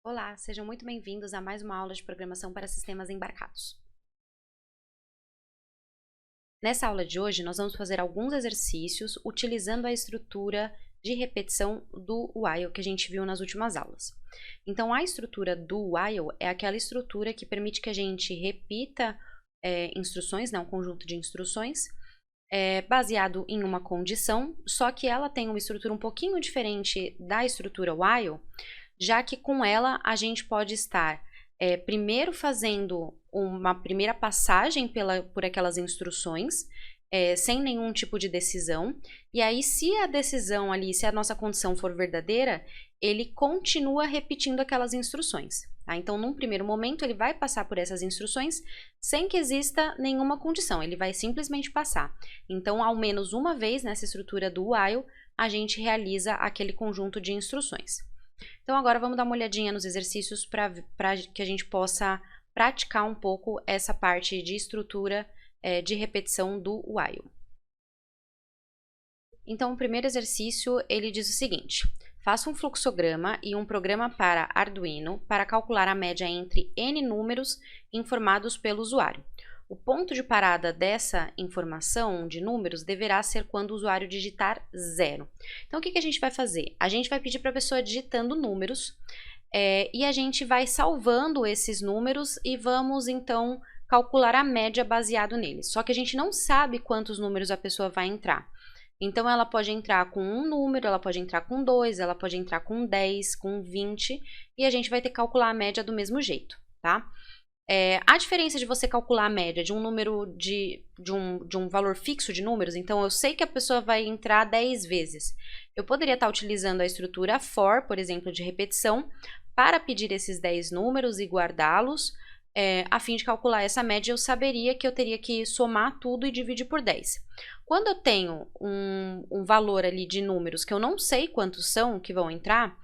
Olá, sejam muito bem-vindos a mais uma aula de programação para sistemas embarcados. Nessa aula de hoje, nós vamos fazer alguns exercícios utilizando a estrutura de repetição do while que a gente viu nas últimas aulas. Então, a estrutura do while é aquela estrutura que permite que a gente repita instruções, um conjunto de instruções, baseado em uma condição, só que ela tem uma estrutura um pouquinho diferente da estrutura while, já que com ela a gente pode estar primeiro fazendo uma primeira passagem por aquelas instruções, sem nenhum tipo de decisão, e aí se a decisão ali, se a nossa condição for verdadeira, ele continua repetindo aquelas instruções. Tá? Então, num primeiro momento, ele vai passar por essas instruções sem que exista nenhuma condição, ele vai simplesmente passar. Então, ao menos uma vez nessa estrutura do while, a gente realiza aquele conjunto de instruções. Então, agora vamos dar uma olhadinha nos exercícios para que a gente possa praticar um pouco essa parte de estrutura de repetição do while. Então, o primeiro exercício, ele diz o seguinte: faça um fluxograma e um programa para Arduino para calcular a média entre N números informados pelo usuário. O ponto de parada dessa informação de números deverá ser quando o usuário digitar 0. Então, o que a gente vai fazer? A gente vai pedir para a pessoa digitando números e a gente vai salvando esses números e vamos, então, calcular a média baseado neles. Só que a gente não sabe quantos números a pessoa vai entrar. Então, ela pode entrar com um número, ela pode entrar com 2, ela pode entrar com 10, com 20, e a gente vai ter que calcular a média do mesmo jeito, tá? A diferença de você calcular a média de um número de um valor fixo de números, então eu sei que a pessoa vai entrar 10 vezes. Eu poderia estar utilizando a estrutura for, por exemplo, de repetição, para pedir esses 10 números e guardá-los, a fim de calcular essa média, eu saberia que eu teria que somar tudo e dividir por 10. Quando eu tenho um valor ali de números que eu não sei quantos são que vão entrar,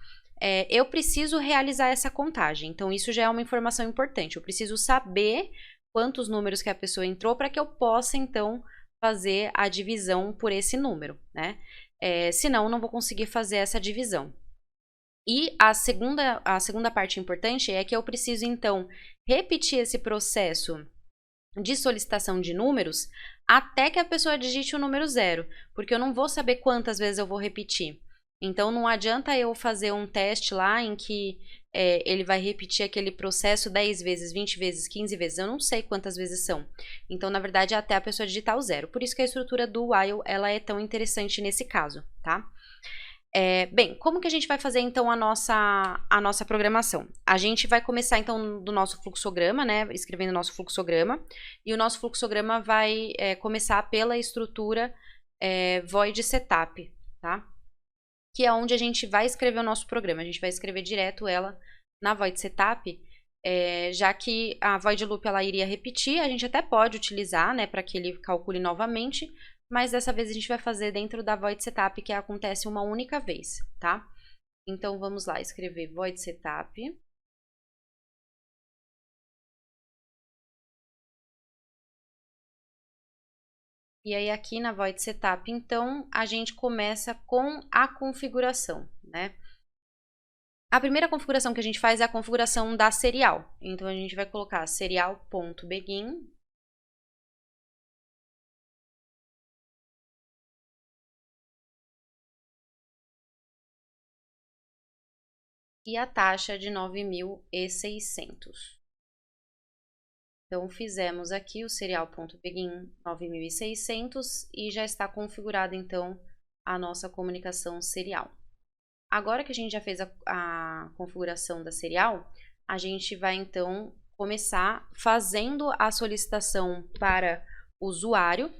eu preciso realizar essa contagem. Então, isso já é uma informação importante. Eu preciso saber quantos números que a pessoa entrou para que eu possa, então, fazer a divisão por esse número, né? Senão, eu não vou conseguir fazer essa divisão. E a segunda parte importante é que eu preciso, então, repetir esse processo de solicitação de números até que a pessoa digite o número 0, porque eu não vou saber quantas vezes eu vou repetir. Então, não adianta eu fazer um teste lá em que ele vai repetir aquele processo 10 vezes, 20 vezes, 15 vezes. Eu não sei quantas vezes são. Então, na verdade, é até a pessoa digitar o 0. Por isso que a estrutura do while ela é tão interessante nesse caso, tá? Bem, como que a gente vai fazer, então, a nossa programação? A gente vai começar, então, do nosso fluxograma, né? Escrevendo o nosso fluxograma. E o nosso fluxograma vai começar pela estrutura void setup, tá? Que é onde a gente vai escrever o nosso programa. A gente vai escrever direto ela na void setup, já que a void loop ela iria repetir, a gente até pode utilizar, né, para que ele calcule novamente, mas dessa vez a gente vai fazer dentro da void setup, que acontece uma única vez, tá? Então, vamos lá, escrever void setup. E aí, aqui na void setup, então, a gente começa com a configuração, né? A primeira configuração que a gente faz é a configuração da serial. Então, a gente vai colocar serial.begin. E a taxa de 9.600. Então, fizemos aqui o serial.begin 9.600 e já está configurada, então, a nossa comunicação serial. Agora que a gente já fez a configuração da serial, a gente vai, então, começar fazendo a solicitação para o usuário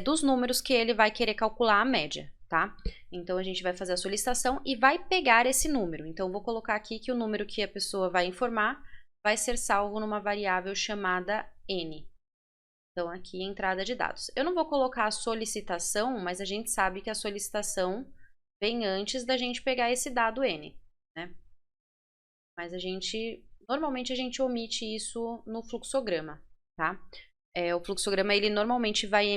dos números que ele vai querer calcular a média, tá? Então, a gente vai fazer a solicitação e vai pegar esse número. Então, vou colocar aqui que o número que a pessoa vai informar vai ser salvo numa variável chamada N. Então, aqui, entrada de dados. Eu não vou colocar a solicitação, mas a gente sabe que a solicitação vem antes da gente pegar esse dado N, né? Mas normalmente a gente omite isso no fluxograma, tá? O fluxograma, ele normalmente vai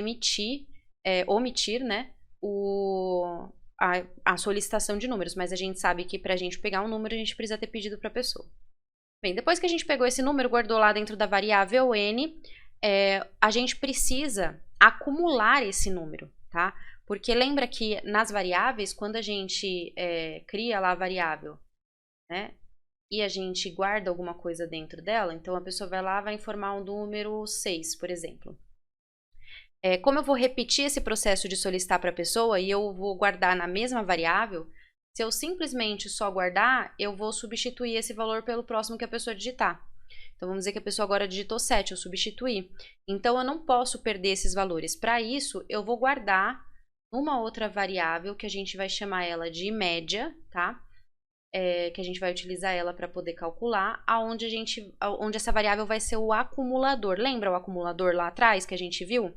omitir, né, a solicitação de números, mas a gente sabe que para a gente pegar um número, a gente precisa ter pedido para a pessoa. Bem, depois que a gente pegou esse número, guardou lá dentro da variável n, a gente precisa acumular esse número, tá? Porque lembra que nas variáveis, quando a gente cria lá a variável, né? E a gente guarda alguma coisa dentro dela, então a pessoa vai lá, vai informar um número 6, por exemplo. Como eu vou repetir esse processo de solicitar para a pessoa e eu vou guardar na mesma variável, se eu simplesmente só guardar, eu vou substituir esse valor pelo próximo que a pessoa digitar. Então, vamos dizer que a pessoa agora digitou 7, eu substituí. Então, eu não posso perder esses valores. Para isso, eu vou guardar numa outra variável, que a gente vai chamar ela de média, tá? Que a gente vai utilizar ela para poder calcular, onde essa variável vai ser o acumulador. Lembra o acumulador lá atrás que a gente viu?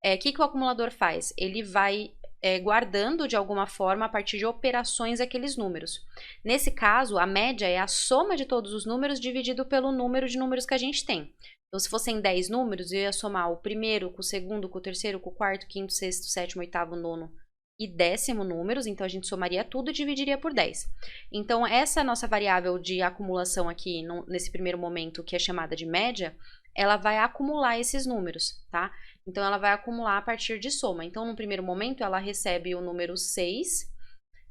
O que o acumulador faz? Ele vai guardando de alguma forma a partir de operações aqueles números. Nesse caso, a média é a soma de todos os números dividido pelo número de números que a gente tem. Então, se fossem 10 números, eu ia somar o primeiro com o segundo, com o terceiro, com o quarto, quinto, sexto, sétimo, oitavo, nono e 10º números, então a gente somaria tudo e dividiria por 10. Então, essa nossa variável de acumulação aqui, nesse primeiro momento, que é chamada de média, ela vai acumular esses números, tá? Então, ela vai acumular a partir de soma. Então, no primeiro momento, ela recebe o número 6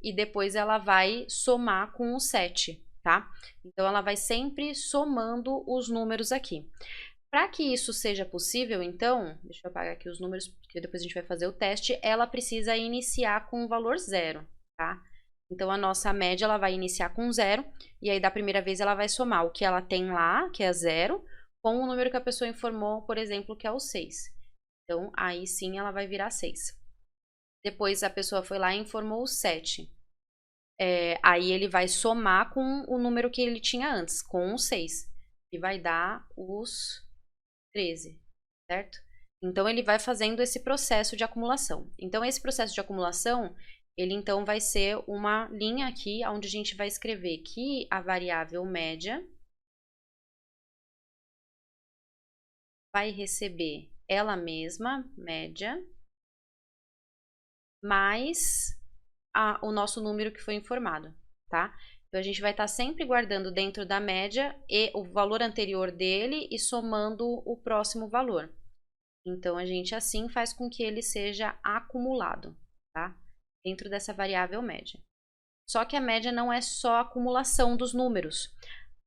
e depois ela vai somar com o 7, tá? Então, ela vai sempre somando os números aqui. Para que isso seja possível, então, deixa eu apagar aqui os números, porque depois a gente vai fazer o teste, ela precisa iniciar com o valor 0, tá? Então, a nossa média, ela vai iniciar com 0, e aí da primeira vez ela vai somar o que ela tem lá, que é 0, com o número que a pessoa informou, por exemplo, que é o 6. Então, aí sim ela vai virar 6. Depois a pessoa foi lá e informou o 7. Aí ele vai somar com o número que ele tinha antes, com o 6. E vai dar os 13, certo? Então, ele vai fazendo esse processo de acumulação. Então, esse processo de acumulação, ele então vai ser uma linha aqui, onde a gente vai escrever que a variável média vai receber ela mesma, média, mais o nosso número que foi informado, tá? Então, a gente vai estar sempre guardando dentro da média e o valor anterior dele e somando o próximo valor. Então, a gente assim faz com que ele seja acumulado, tá? Dentro dessa variável média. Só que a média não é só a acumulação dos números.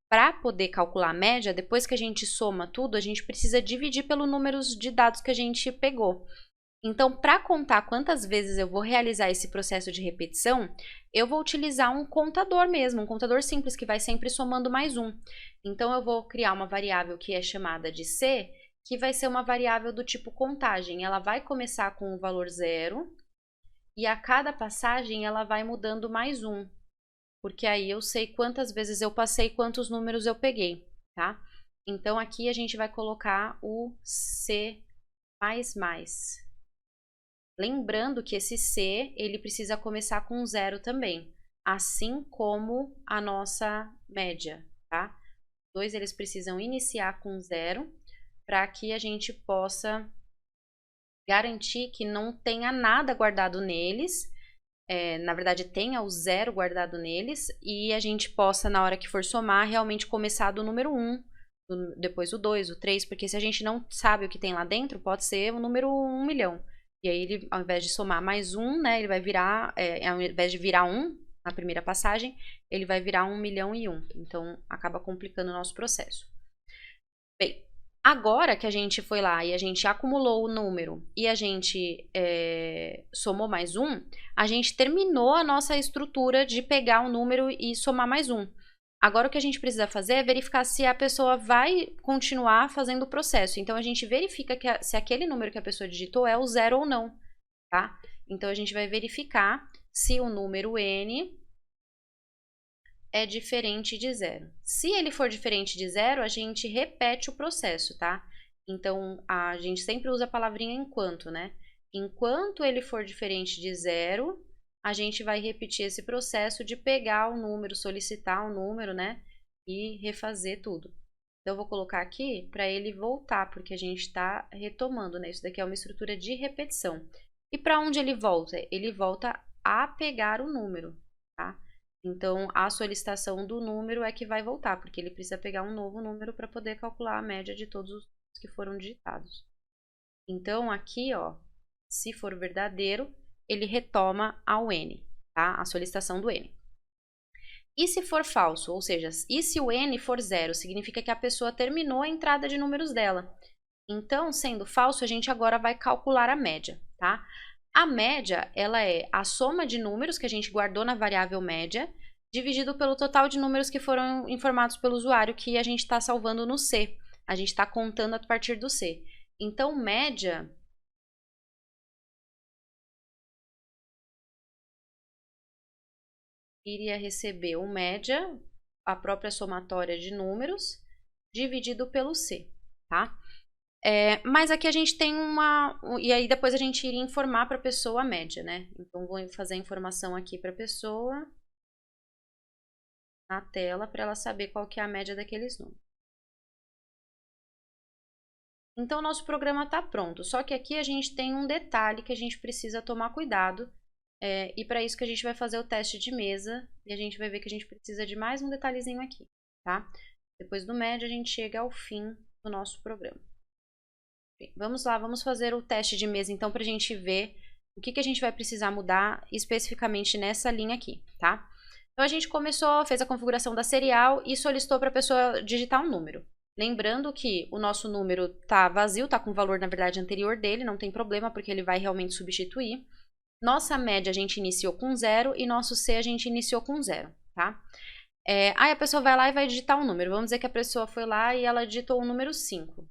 Para poder calcular a média, depois que a gente soma tudo, a gente precisa dividir pelo número de dados que a gente pegou. Então, para contar quantas vezes eu vou realizar esse processo de repetição, eu vou utilizar um contador mesmo, um contador simples que vai sempre somando mais um. Então, eu vou criar uma variável que é chamada de C, que vai ser uma variável do tipo contagem. Ela vai começar com o valor 0 e a cada passagem ela vai mudando mais um, porque aí eu sei quantas vezes eu passei, quantos números eu peguei, tá? Então, aqui a gente vai colocar o C++. Lembrando que esse C, ele precisa começar com 0 também, assim como a nossa média, tá? Os dois, eles precisam iniciar com 0, para que a gente possa garantir que não tenha nada guardado neles, na verdade tenha o 0 guardado neles, e a gente possa, na hora que for somar, realmente começar do número 1, depois o 2, o 3, porque se a gente não sabe o que tem lá dentro, pode ser o número 1 milhão. E aí, ele, ao invés de somar mais 1, né, ele vai virar, ao invés de virar 1 na primeira passagem, ele vai virar 1 milhão e 1. Então, acaba complicando o nosso processo. Bem, agora que a gente foi lá e a gente acumulou o número e a gente somou mais 1, a gente terminou a nossa estrutura de pegar o número e somar mais 1. Agora, o que a gente precisa fazer é verificar se a pessoa vai continuar fazendo o processo. Então, a gente verifica se aquele número que a pessoa digitou é o 0 ou não, tá? Então, a gente vai verificar se o número n é diferente de 0. Se ele for diferente de 0, a gente repete o processo, tá? Então, a gente sempre usa a palavrinha enquanto, né? Enquanto ele for diferente de 0, a gente vai repetir esse processo de pegar o número, solicitar o número, né? E refazer tudo. Então, eu vou colocar aqui para ele voltar, porque a gente está retomando, né? Isso daqui é uma estrutura de repetição. E para onde ele volta? Ele volta a pegar o número, tá? Então, a solicitação do número é que vai voltar, porque ele precisa pegar um novo número para poder calcular a média de todos os que foram digitados. Então, aqui, ó, se for verdadeiro, ele retoma ao N, tá? A solicitação do N. E se for falso, ou seja, e se o N for 0, significa que a pessoa terminou a entrada de números dela. Então, sendo falso, a gente agora vai calcular a média, tá? A média, ela é a soma de números que a gente guardou na variável média, dividido pelo total de números que foram informados pelo usuário, que a gente está salvando no C. A gente está contando a partir do C. Então, média iria receber o média, a própria somatória de números, dividido pelo C, tá? Mas aqui a gente tem e aí depois a gente iria informar para a pessoa a média, né? Então, vou fazer a informação aqui para a pessoa na tela para ela saber qual que é a média daqueles números. Então, o nosso programa está pronto, só que aqui a gente tem um detalhe que a gente precisa tomar cuidado, e para isso que a gente vai fazer o teste de mesa, e a gente vai ver que a gente precisa de mais um detalhezinho aqui, tá? Depois do médio, a gente chega ao fim do nosso programa. Bem, vamos lá, vamos fazer o teste de mesa, então, para a gente ver o que a gente vai precisar mudar especificamente nessa linha aqui, tá? Então, a gente começou, fez a configuração da serial e solicitou para a pessoa digitar um número. Lembrando que o nosso número está vazio, está com o valor, na verdade, anterior dele, não tem problema, porque ele vai realmente substituir. Nossa média a gente iniciou com 0 e nosso C a gente iniciou com 0, tá? Aí a pessoa vai lá e vai digitar um número. Vamos dizer que a pessoa foi lá e ela digitou o número 5.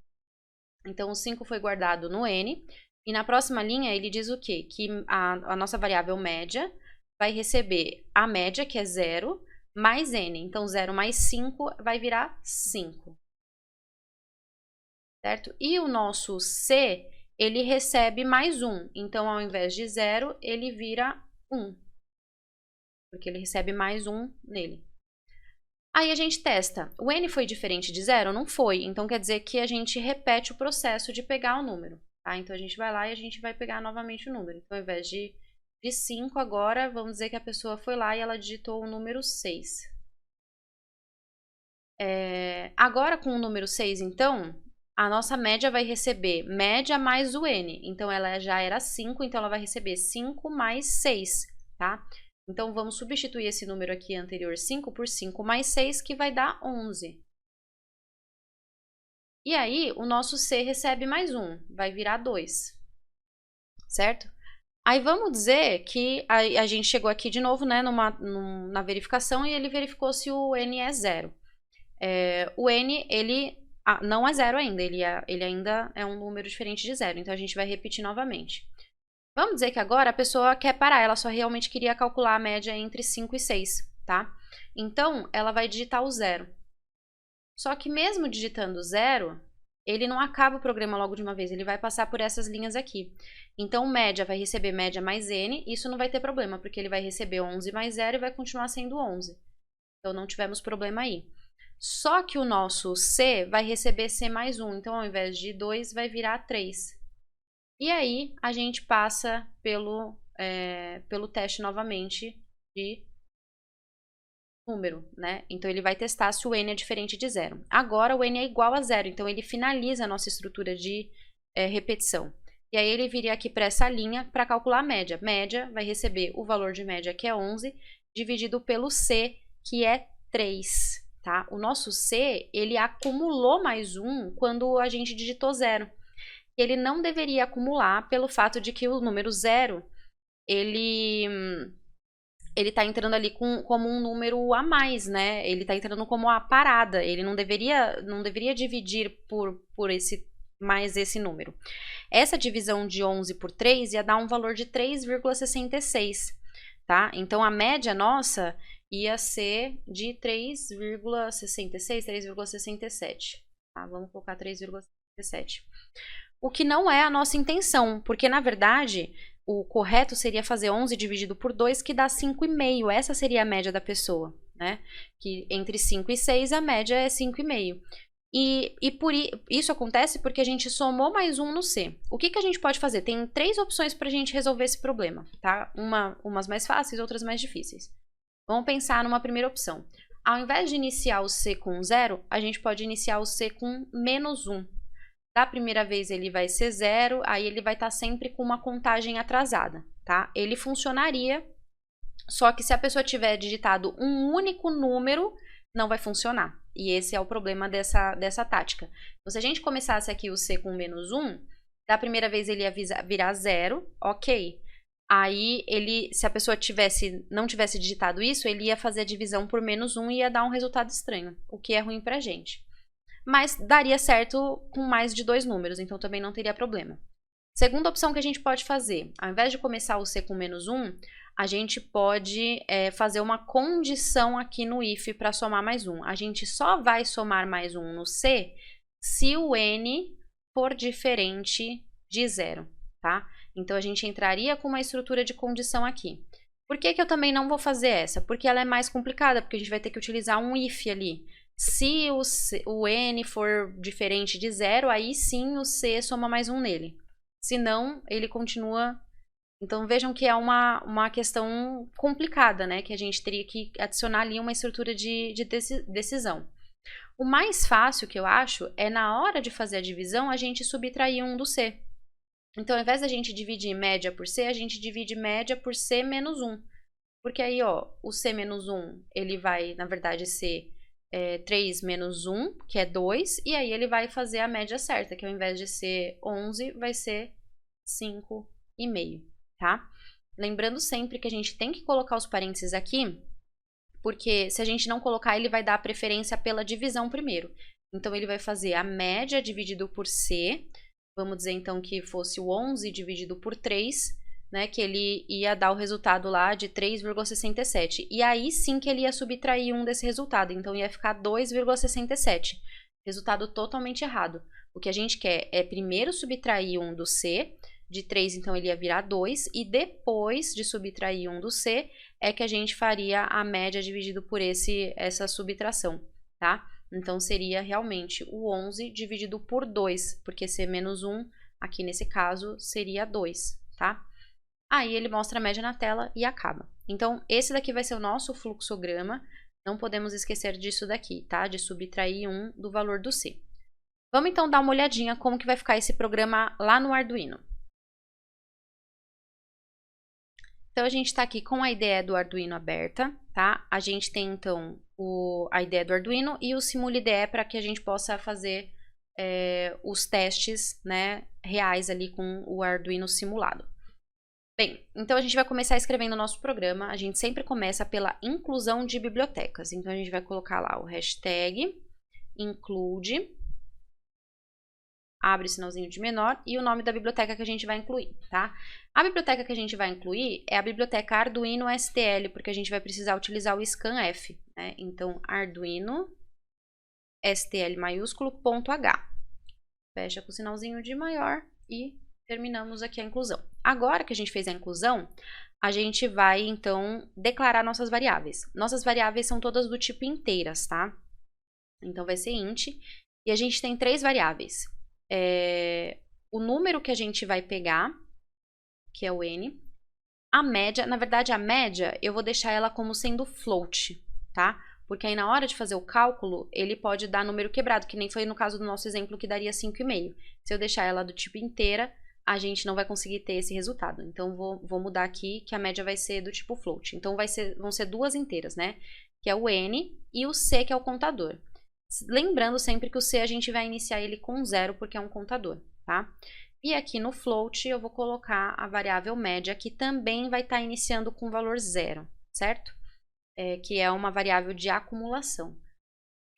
Então, o 5 foi guardado no N. E na próxima linha, ele diz o quê? Que a nossa variável média vai receber a média, que é 0, mais N. Então, 0 mais 5 vai virar 5. Certo? E o nosso C, ele recebe mais 1. Então, ao invés de 0, ele vira 1. Porque ele recebe mais 1 nele. Aí a gente testa. O N foi diferente de 0? Não foi. Então, quer dizer que a gente repete o processo de pegar o número. Tá? Então, a gente vai lá e a gente vai pegar novamente o número. Então, ao invés de 5, agora, vamos dizer que a pessoa foi lá e ela digitou o número 6. Agora, com o número 6, então, a nossa média vai receber média mais o N. Então, ela já era 5, então ela vai receber 5 mais 6, tá? Então, vamos substituir esse número aqui anterior, 5, por 5 mais 6, que vai dar 11. E aí, o nosso C recebe mais 1, vai virar 2, certo? Aí, vamos dizer que a gente chegou aqui de novo, né, na verificação, e ele verificou se o N é 0. O N, ele não é 0 ainda, ele ainda é um número diferente de 0, então a gente vai repetir novamente. Vamos dizer que agora a pessoa quer parar, ela só realmente queria calcular a média entre 5 e 6, tá? Então, ela vai digitar o 0. Só que mesmo digitando 0, ele não acaba o programa logo de uma vez, ele vai passar por essas linhas aqui. Então, média vai receber média mais N, isso não vai ter problema, porque ele vai receber 11 mais 0 e vai continuar sendo 11. Então, não tivemos problema aí. Só que o nosso C vai receber C mais 1, então ao invés de 2 vai virar 3. E aí a gente passa pelo teste novamente de número, né? Então ele vai testar se o N é diferente de 0. Agora o N é igual a 0, então ele finaliza a nossa estrutura de repetição. E aí ele viria aqui para essa linha para calcular a média. Média vai receber o valor de média, que é 11, dividido pelo C, que é 3. Tá? O nosso C, ele acumulou mais 1 quando a gente digitou 0. Ele não deveria acumular pelo fato de que o número 0, ele está entrando ali como um número a mais, né? Ele está entrando como a parada, ele não deveria dividir por mais esse número. Essa divisão de 11 por 3 ia dar um valor de 3,66, tá? Então, a média nossa ia ser de 3,66, 3,67. Tá? Vamos colocar 3,67. O que não é a nossa intenção, porque, na verdade, o correto seria fazer 11 dividido por 2, que dá 5,5. Essa seria a média da pessoa, né? Que entre 5 e 6, a média é 5,5. Isso acontece porque a gente somou mais um no C. O que a gente pode fazer? Tem 3 opções para a gente resolver esse problema, tá? Umas mais fáceis, outras mais difíceis. Vamos pensar numa primeira opção. Ao invés de iniciar o C com 0, a gente pode iniciar o C com menos 1. Da primeira vez ele vai ser 0, aí ele vai estar sempre com uma contagem atrasada, tá? Ele funcionaria, só que se a pessoa tiver digitado um único número, não vai funcionar. E esse é o problema dessa tática. Então, se a gente começasse aqui o C com menos 1, da primeira vez ele ia virar 0, ok. Aí, se a pessoa não tivesse digitado isso, ele ia fazer a divisão por menos 1 e ia dar um resultado estranho, o que é ruim pra gente. Mas daria certo com mais de 2 números, então também não teria problema. Segunda opção que a gente pode fazer, ao invés de começar o C com menos 1, a gente pode fazer uma condição aqui no if para somar mais 1. A gente só vai somar mais 1 no C se o n for diferente de 0, tá? Então, a gente entraria com uma estrutura de condição aqui. Por que eu também não vou fazer essa? Porque ela é mais complicada, porque a gente vai ter que utilizar um if ali. Se o n for diferente de 0, aí sim o C soma mais 1 nele. Se não, ele continua... Então, vejam que é uma questão complicada, né? Que a gente teria que adicionar ali uma estrutura de decisão. O mais fácil que eu acho é, na hora de fazer a divisão, a gente subtrair 1 do C. Então, ao invés da gente dividir média por C, a gente divide média por C menos 1. Porque aí, ó, o C menos 1, ele vai, na verdade, ser 3 menos 1, que é 2. E aí, ele vai fazer a média certa, que ao invés de ser 11, vai ser 5,5. Tá? Lembrando sempre que a gente tem que colocar os parênteses aqui, porque se a gente não colocar, ele vai dar a preferência pela divisão primeiro. Então, ele vai fazer a média dividido por C. Vamos dizer, então, que fosse o 11 dividido por 3, né? Que ele ia dar o resultado lá de 3,67. E aí sim que ele ia subtrair 1 desse resultado. Então, ia ficar 2,67. Resultado totalmente errado. O que a gente quer é primeiro subtrair 1 do C. De 3, então, ele ia virar 2, e depois de subtrair 1 do C, é que a gente faria a média dividido por essa subtração, tá? Então, seria realmente o 11 dividido por 2, porque C menos 1, aqui nesse caso, seria 2, tá? Aí, ele mostra a média na tela e acaba. Então, esse daqui vai ser o nosso fluxograma, não podemos esquecer disso daqui, tá? De subtrair 1 do valor do C. Vamos, então, dar uma olhadinha como que vai ficar esse programa lá no Arduino. Então, a gente está aqui com a IDE do Arduino aberta, tá? A gente tem, então, a IDE do Arduino e o Simula IDE para que a gente possa fazer os testes, né, reais ali com o Arduino simulado. Bem, então a gente vai começar escrevendo o nosso programa. A gente sempre começa pela inclusão de bibliotecas. Então, a gente vai colocar lá o hashtag include, abre sinalzinho de menor e o nome da biblioteca que a gente vai incluir, tá? A biblioteca que a gente vai incluir é a biblioteca Arduino STL, porque a gente vai precisar utilizar o scanf, né? Então, Arduino STL maiúsculo .h. Fecha com o sinalzinho de maior e terminamos aqui a inclusão. Agora que a gente fez a inclusão, a gente vai, então, declarar nossas variáveis. Nossas variáveis são todas do tipo inteiras, tá? Então, vai ser int. E a gente tem 3 variáveis. O número que a gente vai pegar, que é o n. A média, na verdade, a média, eu vou deixar ela como sendo float, tá? Porque aí, na hora de fazer o cálculo, ele pode dar número quebrado, que nem foi no caso do nosso exemplo, que daria 5,5. Se eu deixar ela do tipo inteira, a gente não vai conseguir ter esse resultado. Então, vou mudar aqui, que a média vai ser do tipo float. Então, vão ser 2 inteiras, né? Que é o n e o c, que é o contador. Lembrando sempre que o c a gente vai iniciar ele com 0, porque é um contador, tá? E aqui no float eu vou colocar a variável média, que também vai estar iniciando com valor 0, certo? Que é uma variável de acumulação.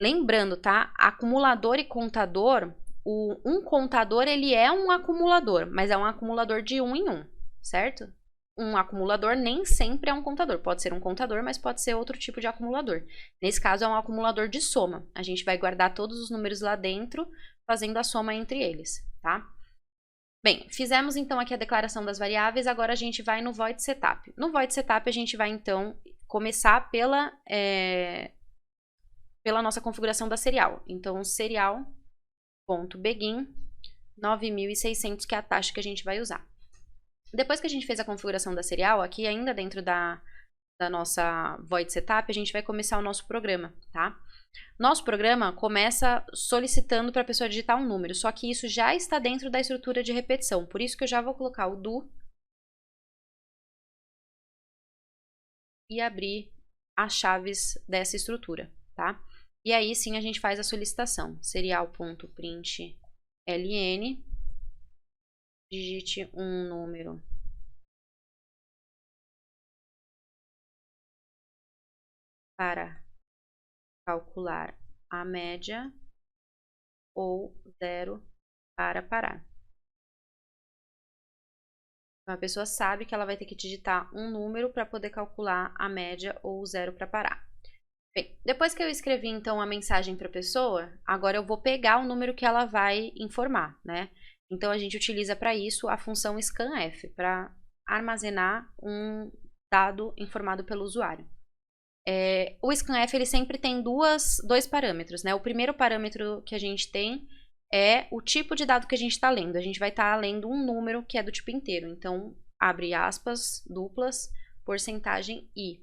Lembrando, tá? Acumulador e contador, um contador ele é um acumulador, mas é um acumulador de 1 em 1, certo? Um acumulador nem sempre é um contador. Pode ser um contador, mas pode ser outro tipo de acumulador. Nesse caso, é um acumulador de soma. A gente vai guardar todos os números lá dentro, fazendo a soma entre eles, tá? Bem, fizemos então aqui a declaração das variáveis, agora a gente vai no void setup. No void setup, a gente vai então começar pela nossa configuração da serial. Então, serial.begin 9.600, que é a taxa que a gente vai usar. Depois que a gente fez a configuração da serial, aqui ainda dentro da nossa void setup, a gente vai começar o nosso programa, tá? Nosso programa começa solicitando para a pessoa digitar um número, só que isso já está dentro da estrutura de repetição, por isso que eu já vou colocar o do e abrir as chaves dessa estrutura, tá? E aí sim a gente faz a solicitação, serial.println, digite um número para calcular a média ou 0 para parar. Então, a pessoa sabe que ela vai ter que digitar um número para poder calcular a média ou 0 para parar. Bem, depois que eu escrevi então a mensagem para a pessoa, agora eu vou pegar o número que ela vai informar, né? Então a gente utiliza para isso a função scanf, para armazenar um dado informado pelo usuário. O scanf ele sempre tem dois parâmetros, né? O primeiro parâmetro que a gente tem é o tipo de dado que a gente está lendo. A gente vai estar lendo um número que é do tipo inteiro. Então, abre aspas, duplas, porcentagem i.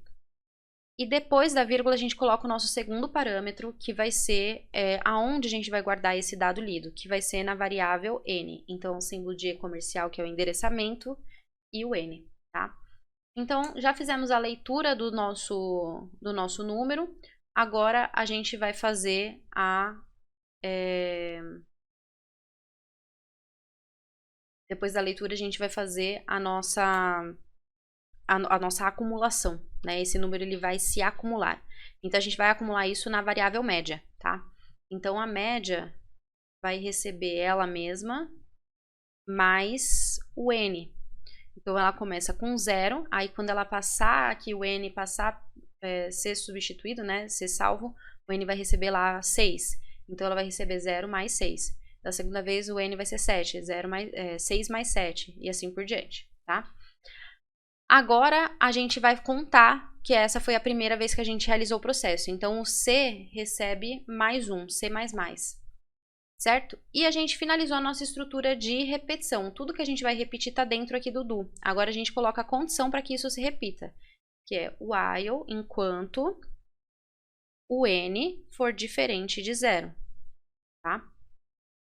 E depois da vírgula a gente coloca o nosso segundo parâmetro, que vai ser aonde a gente vai guardar esse dado lido, que vai ser na variável n. Então, o símbolo de e-comercial, que é o endereçamento, e o n, tá? Então, já fizemos a leitura do nosso número. Agora, a gente vai fazer depois da leitura, a gente vai fazer a nossa acumulação, né? Esse número ele vai se acumular. Então, a gente vai acumular isso na variável média, tá? Então, a média vai receber ela mesma mais o n. Então, ela começa com 0, aí quando ela passar aqui, o n passar ser substituído, né, ser salvo, o n vai receber lá 6. Então, ela vai receber 0 mais 6. Da segunda vez, o n vai ser 7, 6 mais 7, e assim por diante, tá? Agora, a gente vai contar que essa foi a primeira vez que a gente realizou o processo. Então, o C recebe mais 1, C++. Certo? E a gente finalizou a nossa estrutura de repetição. Tudo que a gente vai repetir está dentro aqui do do. Agora a gente coloca a condição para que isso se repita, que é while enquanto o n for diferente de 0. Tá?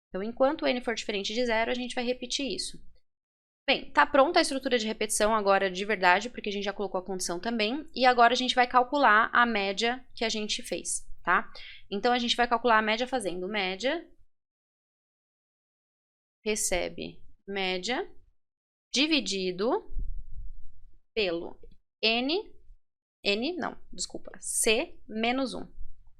Então, enquanto o n for diferente de 0, a gente vai repetir isso. Bem, tá pronta a estrutura de repetição agora de verdade, porque a gente já colocou a condição também. E agora a gente vai calcular a média que a gente fez, tá? Então, a gente vai calcular a média fazendo média recebe média dividido pelo C menos 1,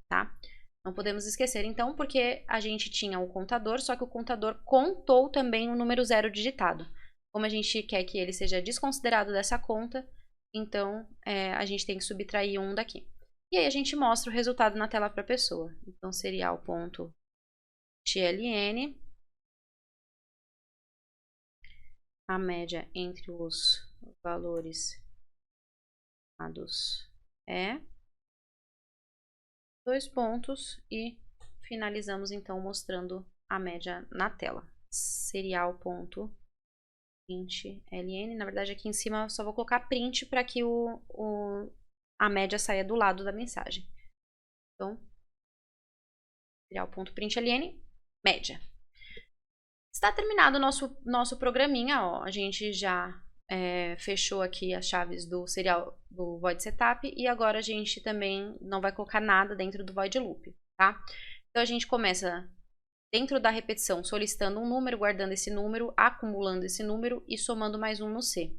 tá? Não podemos esquecer, então, porque a gente tinha o contador, só que o contador contou também o número 0 digitado. Como a gente quer que ele seja desconsiderado dessa conta, então a gente tem que subtrair 1 daqui. E aí a gente mostra o resultado na tela para a pessoa. Então, serial.tln a média entre os valores dados é 2 pontos e finalizamos então mostrando a média na tela. Serial.println, na verdade aqui em cima eu só vou colocar print para que a média saia do lado da mensagem. Então, serial.println, média. Está terminado o nosso programinha, ó. A gente já fechou aqui as chaves do serial do void setup e agora a gente também não vai colocar nada dentro do void loop, tá? Então a gente começa dentro da repetição solicitando um número, guardando esse número, acumulando esse número e somando mais um no C.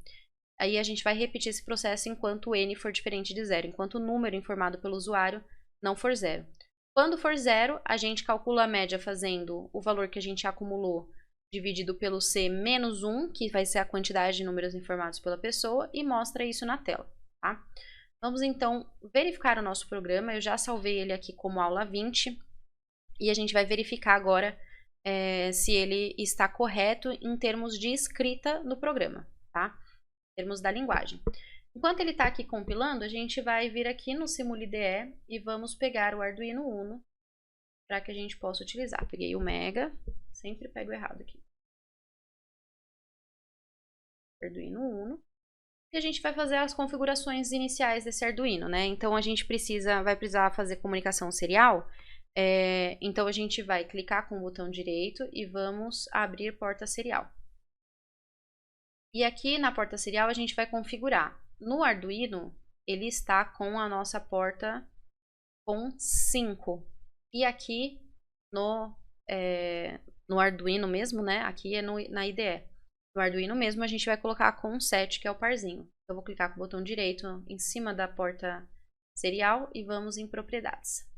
Aí a gente vai repetir esse processo enquanto o n for diferente de 0, enquanto o número informado pelo usuário não for 0. Quando for 0, a gente calcula a média fazendo o valor que a gente acumulou dividido pelo C menos 1, que vai ser a quantidade de números informados pela pessoa, e mostra isso na tela, tá? Vamos então verificar o nosso programa. Eu já salvei ele aqui como aula 20 e a gente vai verificar agora se ele está correto em termos de escrita do programa, tá? Em termos da linguagem. Enquanto ele está aqui compilando, a gente vai vir aqui no SimulIDE e vamos pegar o Arduino Uno para que a gente possa utilizar. Peguei o Mega, sempre pego errado aqui. Arduino Uno. E a gente vai fazer as configurações iniciais desse Arduino, né? Então a gente vai precisar fazer comunicação serial. Então a gente vai clicar com o botão direito e vamos abrir porta serial. E aqui na porta serial a gente vai configurar. No Arduino, ele está com a nossa porta com 5. E aqui no Arduino mesmo, né? Aqui é na IDE. No Arduino mesmo a gente vai colocar com 7, que é o parzinho. Eu vou clicar com o botão direito em cima da porta serial e vamos em propriedades.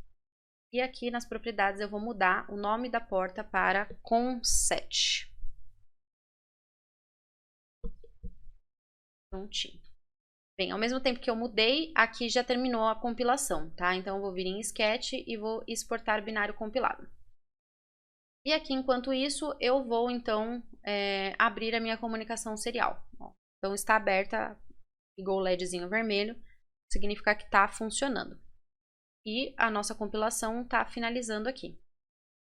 E aqui nas propriedades eu vou mudar o nome da porta para com7. Prontinho. Bem, ao mesmo tempo que eu mudei, aqui já terminou a compilação, tá? Então eu vou vir em Sketch e vou exportar binário compilado. E aqui, enquanto isso, eu vou então abrir a minha comunicação serial. Então está aberta, ligou o LEDzinho vermelho, significa que está funcionando. E a nossa compilação está finalizando aqui.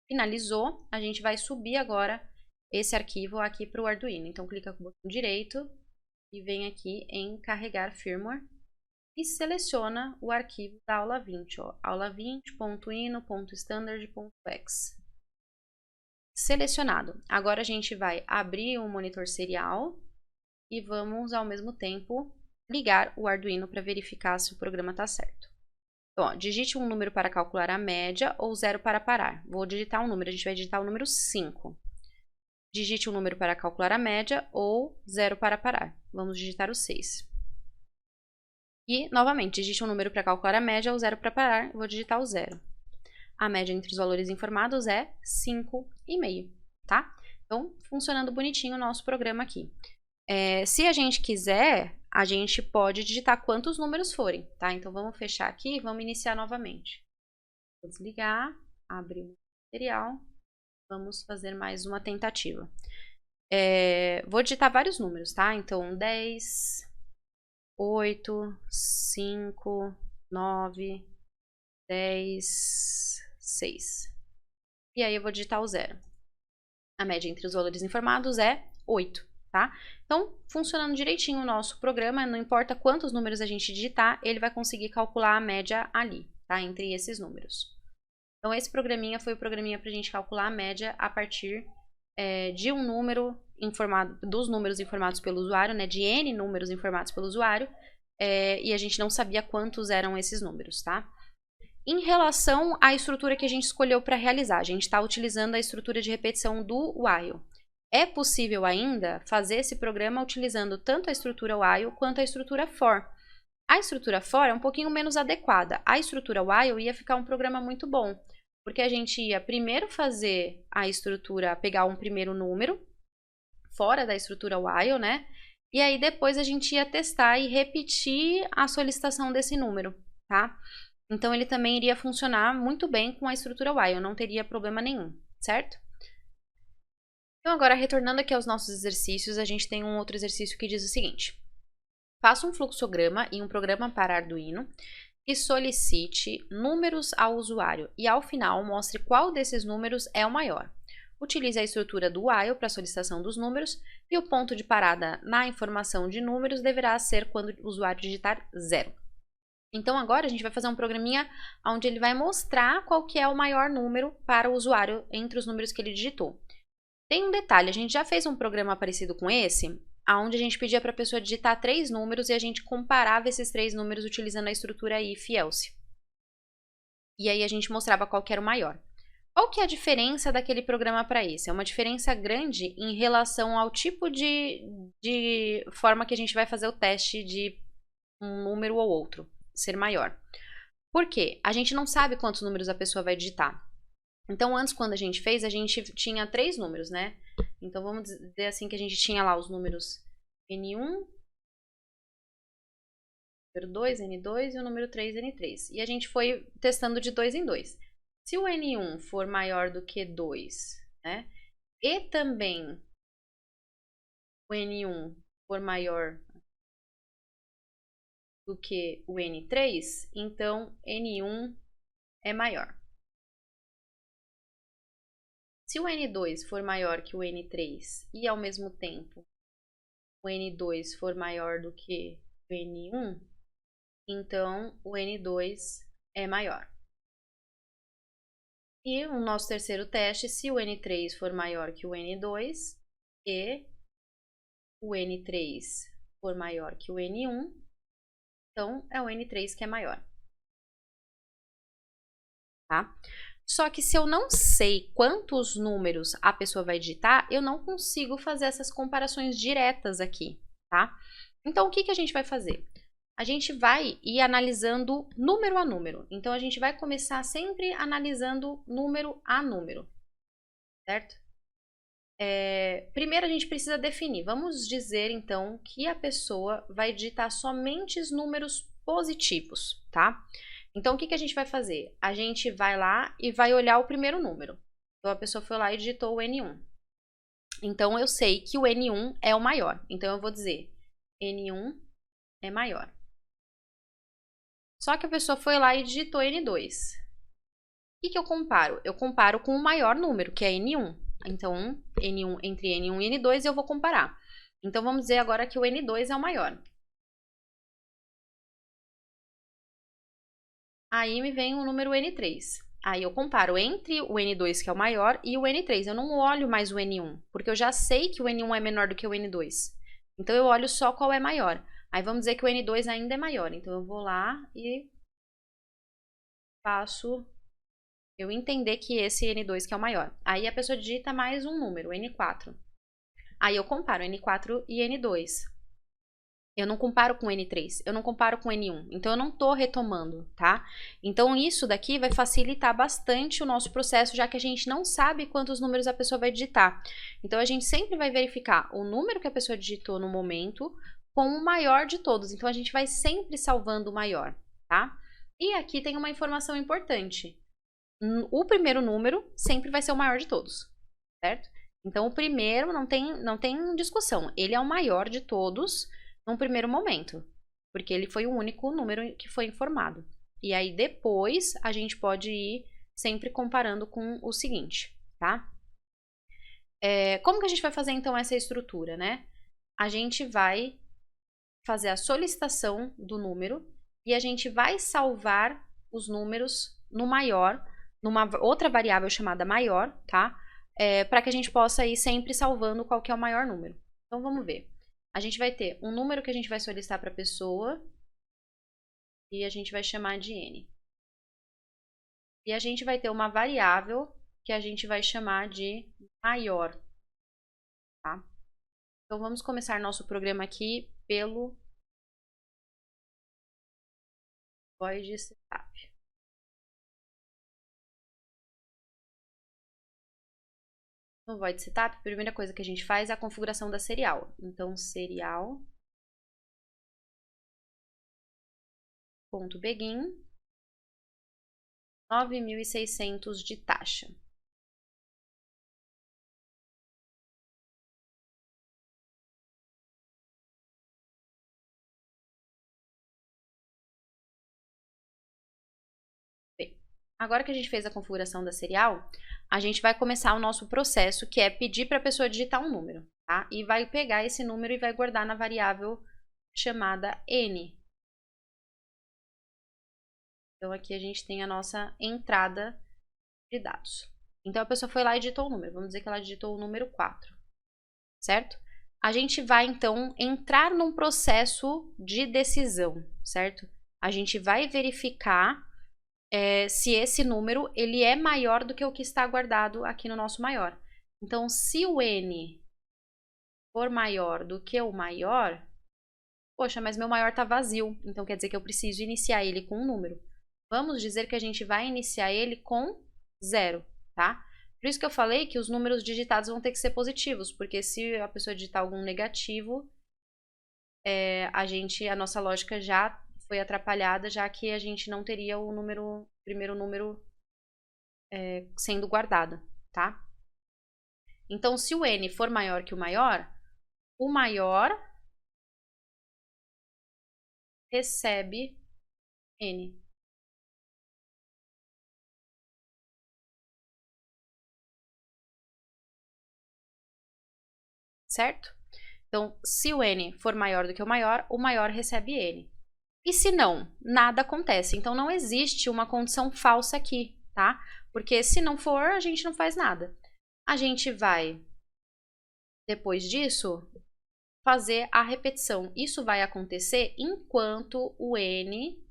Finalizou, a gente vai subir agora esse arquivo aqui para o Arduino. Então clica com o botão direito e vem aqui em carregar firmware e seleciona o arquivo da aula 20, ó, aula20.ino.standard.x. Selecionado. Agora a gente vai abrir um monitor serial e vamos ao mesmo tempo ligar o Arduino para verificar se o programa está certo. Então, ó, digite um número para calcular a média ou 0 para parar. Vou digitar um número, a gente vai digitar o número 5. Digite um número para calcular a média ou 0 para parar. Vamos digitar o 6. E, novamente, digite um número para calcular a média ou 0 para parar. Vou digitar o 0. A média entre os valores informados é 5,5, tá? Então, funcionando bonitinho o nosso programa aqui. Se a gente quiser, a gente pode digitar quantos números forem, tá? Então, vamos fechar aqui e vamos iniciar novamente. Vou desligar, abrir o material. Vamos fazer mais uma tentativa. Vou digitar vários números, tá? Então, 10, 8, 5, 9, 10, 6. E aí eu vou digitar o 0. A média entre os valores informados é 8, tá? Então, funcionando direitinho o nosso programa, não importa quantos números a gente digitar, ele vai conseguir calcular a média ali, tá? Entre esses números. Então, esse programinha foi o programinha para a gente calcular a média a partir de um número informado, dos números informados pelo usuário, né? De N números informados pelo usuário, e a gente não sabia quantos eram esses números, tá? Em relação à estrutura que a gente escolheu para realizar, a gente está utilizando a estrutura de repetição do while. É possível ainda fazer esse programa utilizando tanto a estrutura while quanto a estrutura for. A estrutura for é um pouquinho menos adequada. A estrutura while ia ficar um programa muito bom, porque a gente ia primeiro fazer a estrutura, pegar um primeiro número, fora da estrutura while, né? E aí depois a gente ia testar e repetir a solicitação desse número, tá? Então ele também iria funcionar muito bem com a estrutura while, não teria problema nenhum, certo? Então agora, retornando aqui aos nossos exercícios, a gente tem um outro exercício que diz o seguinte. Faça um fluxograma e um programa para Arduino e solicite números ao usuário e ao final mostre qual desses números é o maior. Utilize a estrutura do while para a solicitação dos números e o ponto de parada na informação de números deverá ser quando o usuário digitar 0. Então agora a gente vai fazer um programinha onde ele vai mostrar qual que é o maior número para o usuário entre os números que ele digitou. Tem um detalhe, a gente já fez um programa parecido com esse, onde a gente pedia para a pessoa digitar 3 números e a gente comparava esses 3 números utilizando a estrutura if-else. E aí a gente mostrava qual que era o maior. Qual que é a diferença daquele programa para esse? É uma diferença grande em relação ao tipo de forma que a gente vai fazer o teste de um número ou outro ser maior. Por quê? A gente não sabe quantos números a pessoa vai digitar. Então, antes, quando a gente fez, a gente tinha 3 números, né? Então, vamos dizer assim que a gente tinha lá os números N1, número 2, N2 e o número 3, N3. E a gente foi testando de 2 em 2. Se o N1 for maior do que 2, né? E também o N1 for maior do que o N3, então N1 é maior. Se o N2 for maior que o N3 e ao mesmo tempo o N2 for maior do que o N1, então o N2 é maior. E o nosso terceiro teste, se o N3 for maior que o N2 e o N3 for maior que o N1, então é o N3 que é maior. Tá? Só que se eu não sei quantos números a pessoa vai digitar, eu não consigo fazer essas comparações diretas aqui, tá? Então, o que que a gente vai fazer? A gente vai ir analisando número a número. Então, a gente vai começar sempre analisando número a número, certo? Primeiro, a gente precisa definir. Vamos dizer, então, que a pessoa vai digitar somente os números positivos, tá? Então, o que que a gente vai fazer? A gente vai lá e vai olhar o primeiro número. Então, a pessoa foi lá e digitou o N1. Então, eu sei que o N1 é o maior. Então, eu vou dizer N1 é maior. Só que a pessoa foi lá e digitou N2. O que eu comparo? Eu comparo com o maior número, que é N1. Então, N1, entre N1 e N2 eu vou comparar. Então, vamos dizer agora que o N2 é o maior. Aí me vem o número N3. Aí eu comparo entre o N2, que é o maior, e o N3. Eu não olho mais o N1, porque eu já sei que o N1 é menor do que o N2. Então, eu olho só qual é maior. Aí, vamos dizer que o N2 ainda é maior. Então, eu vou lá e faço eu entender que esse N2 que é o maior. Aí, a pessoa digita mais um número, N4. Aí, eu comparo N4 e N2. Eu não comparo com N3, eu não comparo com N1, então eu não estou retomando, tá? Então isso daqui vai facilitar bastante o nosso processo, já que a gente não sabe quantos números a pessoa vai digitar. Então a gente sempre vai verificar o número que a pessoa digitou no momento com o maior de todos. Então a gente vai sempre salvando o maior, tá? E aqui tem uma informação importante. O primeiro número sempre vai ser o maior de todos, certo? Então o primeiro não tem discussão, ele é o maior de todos num primeiro momento, porque ele foi o único número que foi informado. E aí depois a gente pode ir sempre comparando com o seguinte, tá? Como que a gente vai fazer então essa estrutura, né? A gente vai fazer a solicitação do número e a gente vai salvar os números no maior, numa outra variável chamada maior, tá? Para que a gente possa ir sempre salvando qual que é o maior número. Então vamos ver. A gente vai ter um número que a gente vai solicitar para a pessoa e a gente vai chamar de N. E a gente vai ter uma variável que a gente vai chamar de maior, tá? Então vamos começar nosso programa aqui pelo void setup. No void setup, a primeira coisa que a gente faz é a configuração da serial. Então serial.begin 9.600 de taxa. Bem, agora que a gente fez a configuração da serial, a gente vai começar o nosso processo, que é pedir para a pessoa digitar um número, tá? E vai pegar esse número e vai guardar na variável chamada N. Então, aqui a gente tem a nossa entrada de dados. Então, a pessoa foi lá e digitou o número. Vamos dizer que ela digitou o número 4, certo? A gente vai, então, entrar num processo de decisão, certo? A gente vai verificar se esse número ele é maior do que o que está guardado aqui no nosso maior. Então, se o N for maior do que o maior, poxa, mas meu maior está vazio. Então, quer dizer que eu preciso iniciar ele com um número. Vamos dizer que a gente vai iniciar ele com 0, tá? Por isso que eu falei que os números digitados vão ter que ser positivos, porque se a pessoa digitar algum negativo, a nossa lógica já foi atrapalhada, já que a gente não teria o primeiro número sendo guardado, tá? Então, se o N for maior que o maior recebe N. Certo? Então, se o N for maior do que o maior recebe N. E se não, nada acontece. Então, não existe uma condição falsa aqui, tá? Porque se não for, a gente não faz nada. A gente vai, depois disso, fazer a repetição. Isso vai acontecer enquanto o N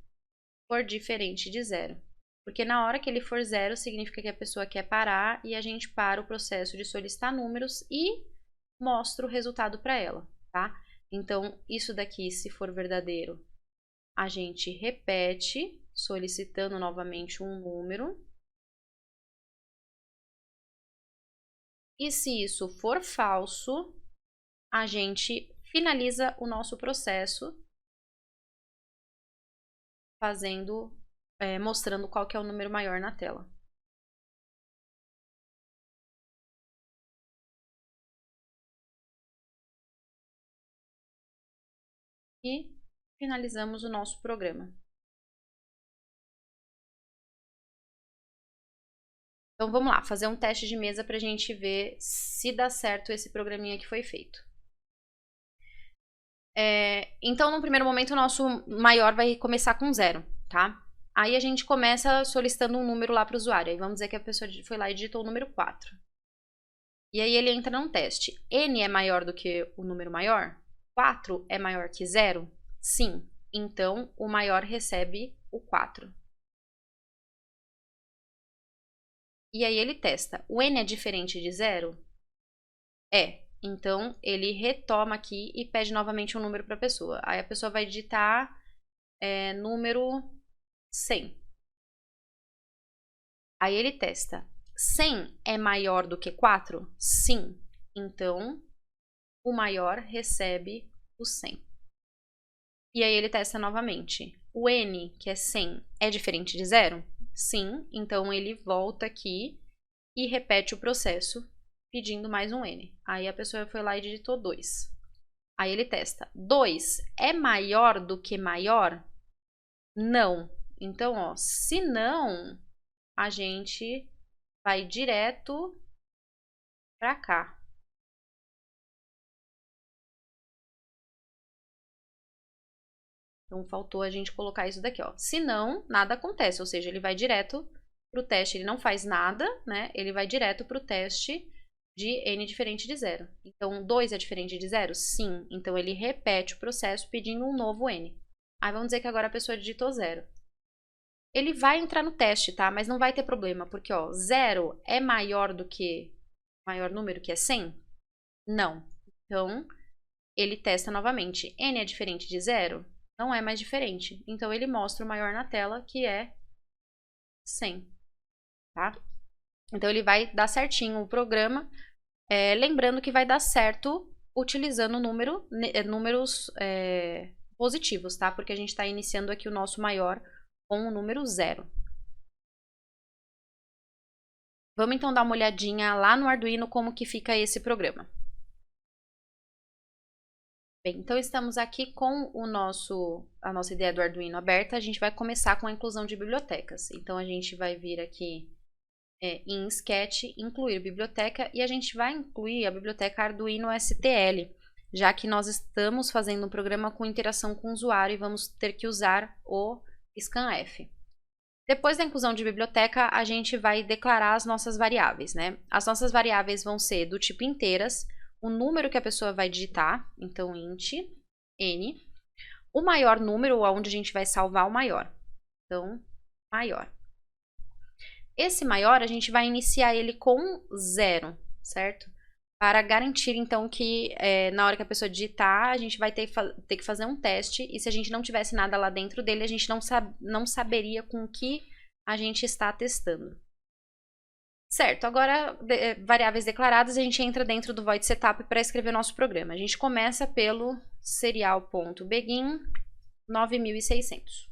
for diferente de 0. Porque na hora que ele for 0, significa que a pessoa quer parar e a gente para o processo de solicitar números e mostra o resultado para ela, tá? Então, isso daqui, se for verdadeiro, a gente repete, solicitando novamente um número. E se isso for falso, a gente finaliza o nosso processo mostrando qual que é o número maior na tela. E finalizamos o nosso programa. Então vamos lá, fazer um teste de mesa para a gente ver se dá certo esse programinha que foi feito. Então, no primeiro momento, o nosso maior vai começar com 0, tá? Aí a gente começa solicitando um número lá para o usuário. Aí vamos dizer que a pessoa foi lá e digitou o número 4. E aí ele entra num teste. N é maior do que o número maior? 4 é maior que 0? Sim. Então, o maior recebe o 4. E aí ele testa. O N é diferente de 0? É. Então, ele retoma aqui e pede novamente um número para a pessoa. Aí a pessoa vai digitar número 100. Aí ele testa. 100 é maior do que 4? Sim. Então, o maior recebe o 100. E aí ele testa novamente. O N, que é 100, é diferente de 0? Sim. Então, ele volta aqui e repete o processo pedindo mais um N. Aí a pessoa foi lá e digitou 2. Aí ele testa. 2 é maior do que maior? Não. Então, ó, se não, a gente vai direto para cá. Então, faltou a gente colocar isso daqui, ó. Se não, nada acontece, ou seja, ele vai direto para o teste, ele não faz nada, né? Ele vai direto para o teste de N diferente de 0. Então, 2 é diferente de 0? Sim. Então, ele repete o processo pedindo um novo N. Aí, vamos dizer que agora a pessoa digitou 0. Ele vai entrar no teste, tá? Mas não vai ter problema, porque, ó, 0 é maior do que o maior número, que é 100? Não. Então, ele testa novamente. N é diferente de 0? Não é mais diferente. Então, ele mostra o maior na tela, que é 100, tá? Então, ele vai dar certinho o programa. Lembrando que vai dar certo utilizando números positivos, tá? Porque a gente está iniciando aqui o nosso maior com o número 0. Vamos então dar uma olhadinha lá no Arduino como que fica esse programa. Bem, então estamos aqui com a nossa ideia do Arduino aberta. A gente vai começar com a inclusão de bibliotecas. Então a gente vai vir aqui em Sketch, incluir biblioteca, e a gente vai incluir a biblioteca Arduino STL, já que nós estamos fazendo um programa com interação com o usuário e vamos ter que usar o scanf. Depois da inclusão de biblioteca, a gente vai declarar as nossas variáveis, né? As nossas variáveis vão ser do tipo inteiras, o número que a pessoa vai digitar, então int n, o maior número, onde a gente vai salvar o maior, então maior. Esse maior, a gente vai iniciar ele com 0, certo? Para garantir, então, que na hora que a pessoa digitar, a gente vai ter que fazer um teste. E se a gente não tivesse nada lá dentro dele, a gente não saberia com o que a gente está testando. Certo, agora, variáveis declaradas, a gente entra dentro do void setup para escrever o nosso programa. A gente começa pelo serial.begin 9600.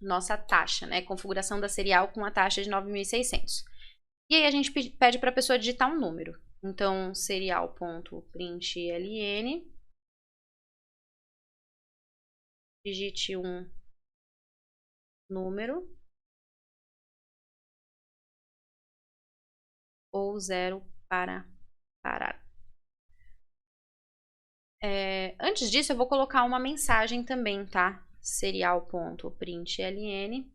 Nossa taxa, né? Configuração da serial com a taxa de 9.600. E aí a gente pede para a pessoa digitar um número. Então, serial.println digite um número ou 0 para parar. Antes disso, eu vou colocar uma mensagem também, tá? Serial.println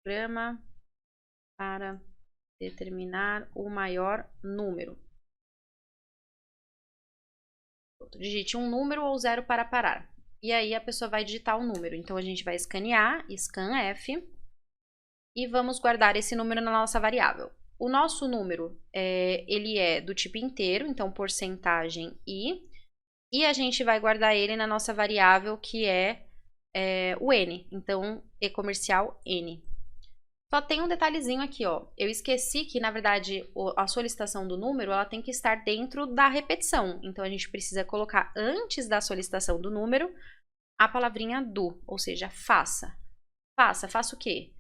programa para determinar o maior número. Digite um número ou 0 para parar. E aí a pessoa vai digitar o número. Então a gente vai escanear, scanf, e vamos guardar esse número na nossa variável. O nosso número, ele é do tipo inteiro, então porcentagem e a gente vai guardar ele na nossa variável que é o n, então e-comercial n. Só tem um detalhezinho aqui, ó. Eu esqueci que, na verdade, a solicitação do número, ela tem que estar dentro da repetição. Então, a gente precisa colocar antes da solicitação do número a palavrinha do, ou seja, faça. Faça o quê?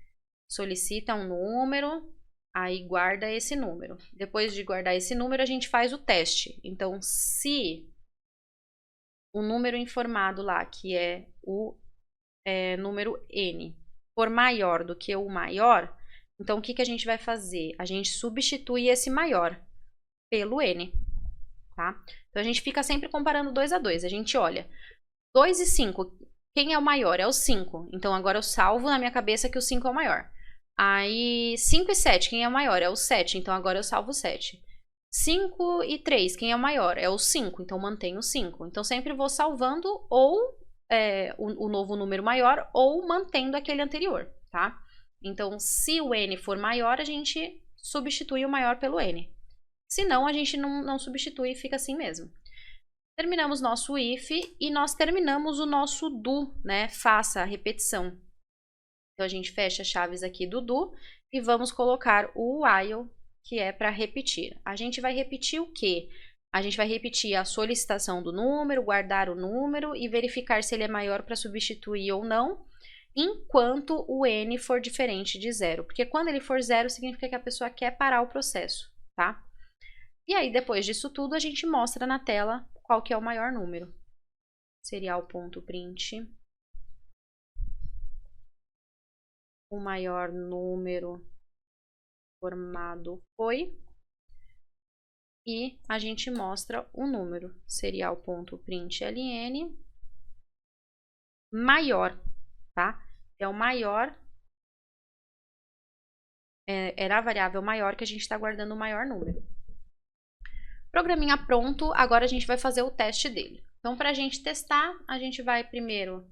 Solicita um número, aí guarda esse número. Depois de guardar esse número, a gente faz o teste. Então, se o número informado lá, que é o número n, for maior do que o maior, então o que a gente vai fazer? A gente substitui esse maior pelo n, tá? Então a gente fica sempre comparando 2 a 2. A gente olha, 2 e 5, quem é o maior? É o 5. Então agora eu salvo na minha cabeça que o 5 é o maior. Aí 5 e 7, quem é o maior? É o 7. Então agora eu salvo o 7. 5 e 3, quem é o maior? É o 5. Então mantenho o 5. Então sempre vou salvando ou o novo número maior ou mantendo aquele anterior, tá? Então, se o n for maior, a gente substitui o maior pelo n. Se não, a gente não substitui e fica assim mesmo. Terminamos nosso if e nós terminamos o nosso do, né? Faça a repetição. Então, a gente fecha as chaves aqui do do e vamos colocar o while, que é para repetir. A gente vai repetir o quê? A gente vai repetir a solicitação do número, guardar o número e verificar se ele é maior para substituir ou não, enquanto o n for diferente de 0. Porque quando ele for 0, significa que a pessoa quer parar o processo, tá? E aí, depois disso tudo, a gente mostra na tela qual que é o maior número. Serial.print. O maior número formado foi... E a gente mostra o número, serial.println maior, tá? É o maior, era a variável maior que a gente está guardando o maior número. Programinha pronto, agora a gente vai fazer o teste dele. Então, para a gente testar, a gente vai primeiro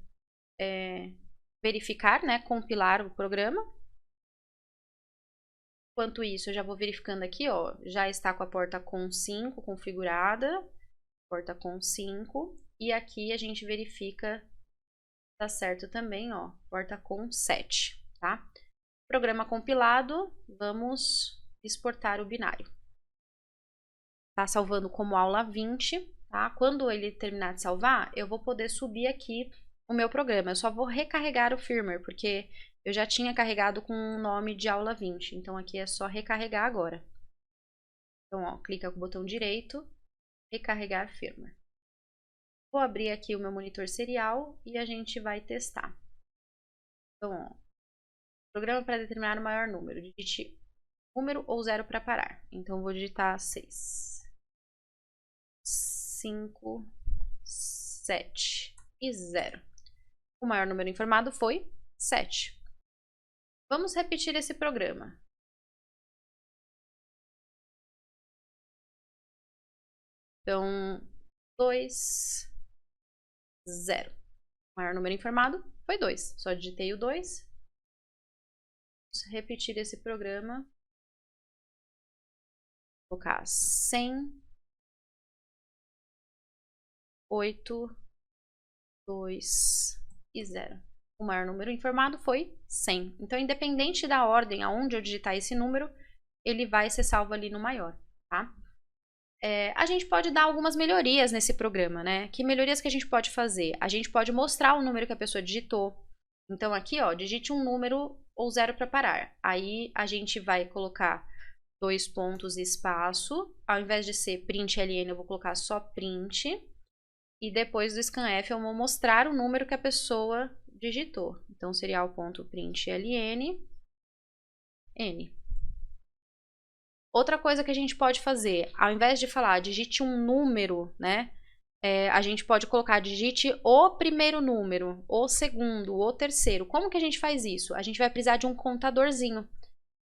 verificar, né, compilar o programa. Enquanto isso, eu já vou verificando aqui, ó, já está com a porta com 5 configurada, porta com 5, e aqui a gente verifica, tá certo também, ó, porta com 7, tá? Programa compilado, vamos exportar o binário. Tá salvando como aula 20, tá? Quando ele terminar de salvar, eu vou poder subir aqui o meu programa. Eu só vou recarregar o firmware, porque eu já tinha carregado com o nome de aula 20. Então, aqui é só recarregar agora. Então, ó, clica com o botão direito, recarregar firmware. Vou abrir aqui o meu monitor serial e a gente vai testar. Então, ó, programa para determinar o maior número. Digite número ou 0 para parar. Então, vou digitar 6, 5, 7 e 0. O maior número informado foi 7. Vamos repetir esse programa. Então, 2, 0. O maior número informado foi 2. Só digitei o 2. Vamos repetir esse programa. Vou colocar 100, 8, 2 e 0. O maior número informado foi 100. Então, independente da ordem aonde eu digitar esse número, ele vai ser salvo ali no maior, tá? A gente pode dar algumas melhorias nesse programa, né? Que melhorias que a gente pode fazer? A gente pode mostrar o número que a pessoa digitou. Então, aqui, ó, digite um número ou 0 para parar. Aí, a gente vai colocar 2 pontos e espaço. Ao invés de ser println, eu vou colocar só print. e depois do scanf eu vou mostrar o número que a pessoa digitou. Então, serial.print ln, n. Outra coisa que a gente pode fazer, ao invés de falar digite um número, né? A gente pode colocar digite o primeiro número, o segundo, o terceiro. Como que a gente faz isso? A gente vai precisar de um contadorzinho.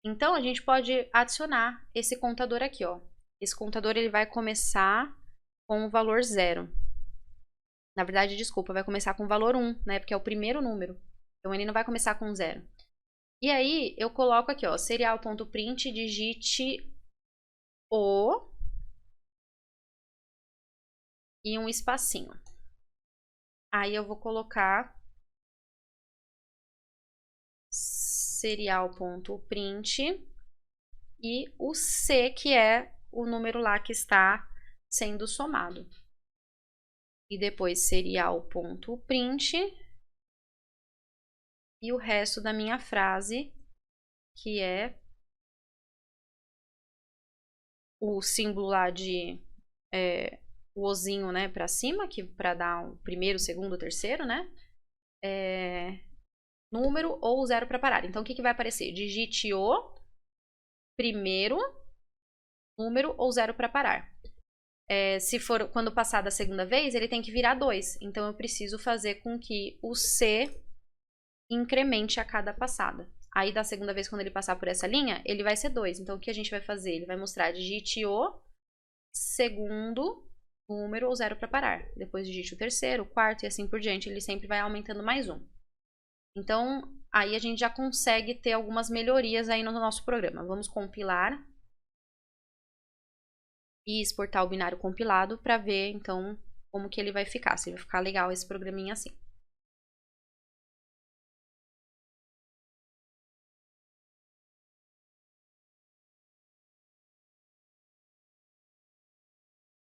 Então, a gente pode adicionar esse contador aqui, ó. Esse contador, ele vai começar com o valor 0. Na verdade, desculpa, vai começar com o valor 1, né? Porque é o primeiro número. Então, ele não vai começar com 0. E aí, eu coloco aqui, ó, serial.print, digite o e um espacinho. Aí, eu vou colocar serial.print e o C, que é o número lá que está sendo somado. E depois serial.print e o resto da minha frase, que é o símbolo lá de o ozinho, né, para cima, que para dar o primeiro, segundo, terceiro, né? Número ou 0 para parar. Então, o que vai aparecer? Digite o primeiro número ou 0 para parar. Se for quando passar da segunda vez, ele tem que virar 2. Então, eu preciso fazer com que o C incremente a cada passada. Aí, da segunda vez, quando ele passar por essa linha, ele vai ser 2. Então, o que a gente vai fazer? Ele vai mostrar digite o segundo número ou 0 para parar. Depois digite o terceiro, o quarto e assim por diante. Ele sempre vai aumentando mais 1. Então, aí a gente já consegue ter algumas melhorias aí no nosso programa. Vamos compilar e exportar o binário compilado para ver, então, como que ele vai ficar. Se vai ficar legal esse programinha assim.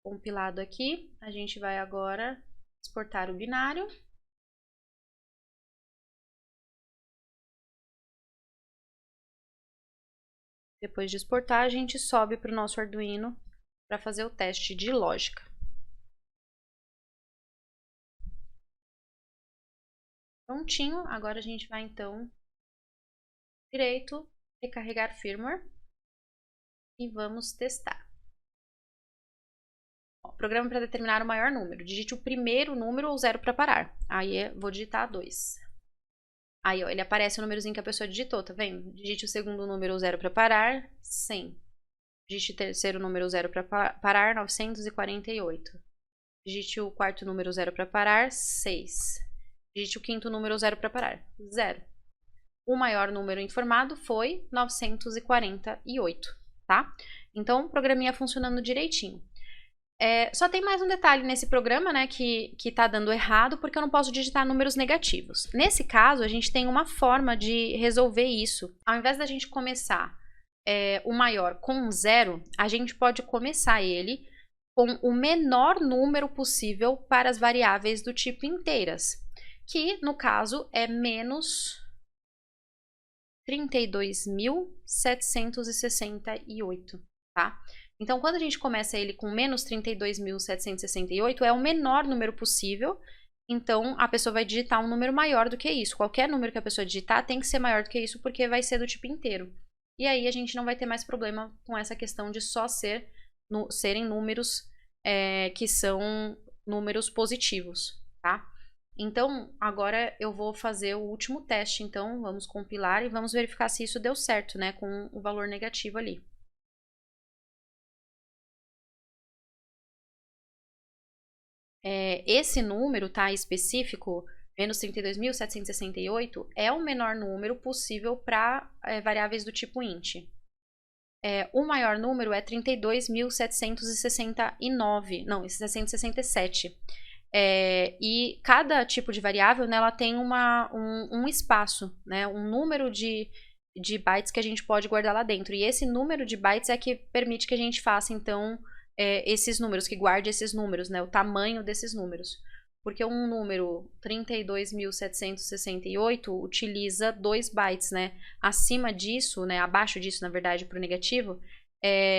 Compilado aqui, a gente vai agora exportar o binário. Depois de exportar, a gente sobe para o nosso Arduino para fazer o teste de lógica. Prontinho, agora a gente vai então direito, recarregar firmware e vamos testar. Programa para determinar o maior número. Digite o primeiro número ou 0 para parar. Aí vou digitar 2. Aí, ó, ele aparece o númerozinho que a pessoa digitou, tá vendo? Digite o segundo número ou 0 para parar, 100. Digite o terceiro número ou 0 para parar, 948. Digite o quarto número ou 0 para parar, 6. Digite o quinto número ou 0 para parar, 0. O maior número informado foi 948, tá? Então, o programinha funcionando direitinho. Só tem mais um detalhe nesse programa, né, que tá dando errado, porque eu não posso digitar números negativos. Nesse caso, a gente tem uma forma de resolver isso. Ao invés da gente começar o maior com 0, a gente pode começar ele com o menor número possível para as variáveis do tipo inteiras, que, no caso, é menos 32.768, tá? Então, quando a gente começa ele com menos 32.768, é o menor número possível. Então, a pessoa vai digitar um número maior do que isso. Qualquer número que a pessoa digitar tem que ser maior do que isso, porque vai ser do tipo inteiro. E aí, a gente não vai ter mais problema com essa questão de só serem números que são números positivos, tá? Então, agora eu vou fazer o último teste. Então, vamos compilar e vamos verificar se isso deu certo, né? Com o valor negativo ali. Esse número, tá, específico, menos 32.768, é o menor número possível para variáveis do tipo int. O maior número é 32.769, não, 767. E cada tipo de variável, né, ela tem um espaço, né, um número de bytes que a gente pode guardar lá dentro. E esse número de bytes é que permite que a gente faça, então, esses números, que guarde esses números, né, o tamanho desses números. Porque um número 32.768 utiliza 2 bytes, né? Acima disso, né, abaixo disso, na verdade, para o negativo,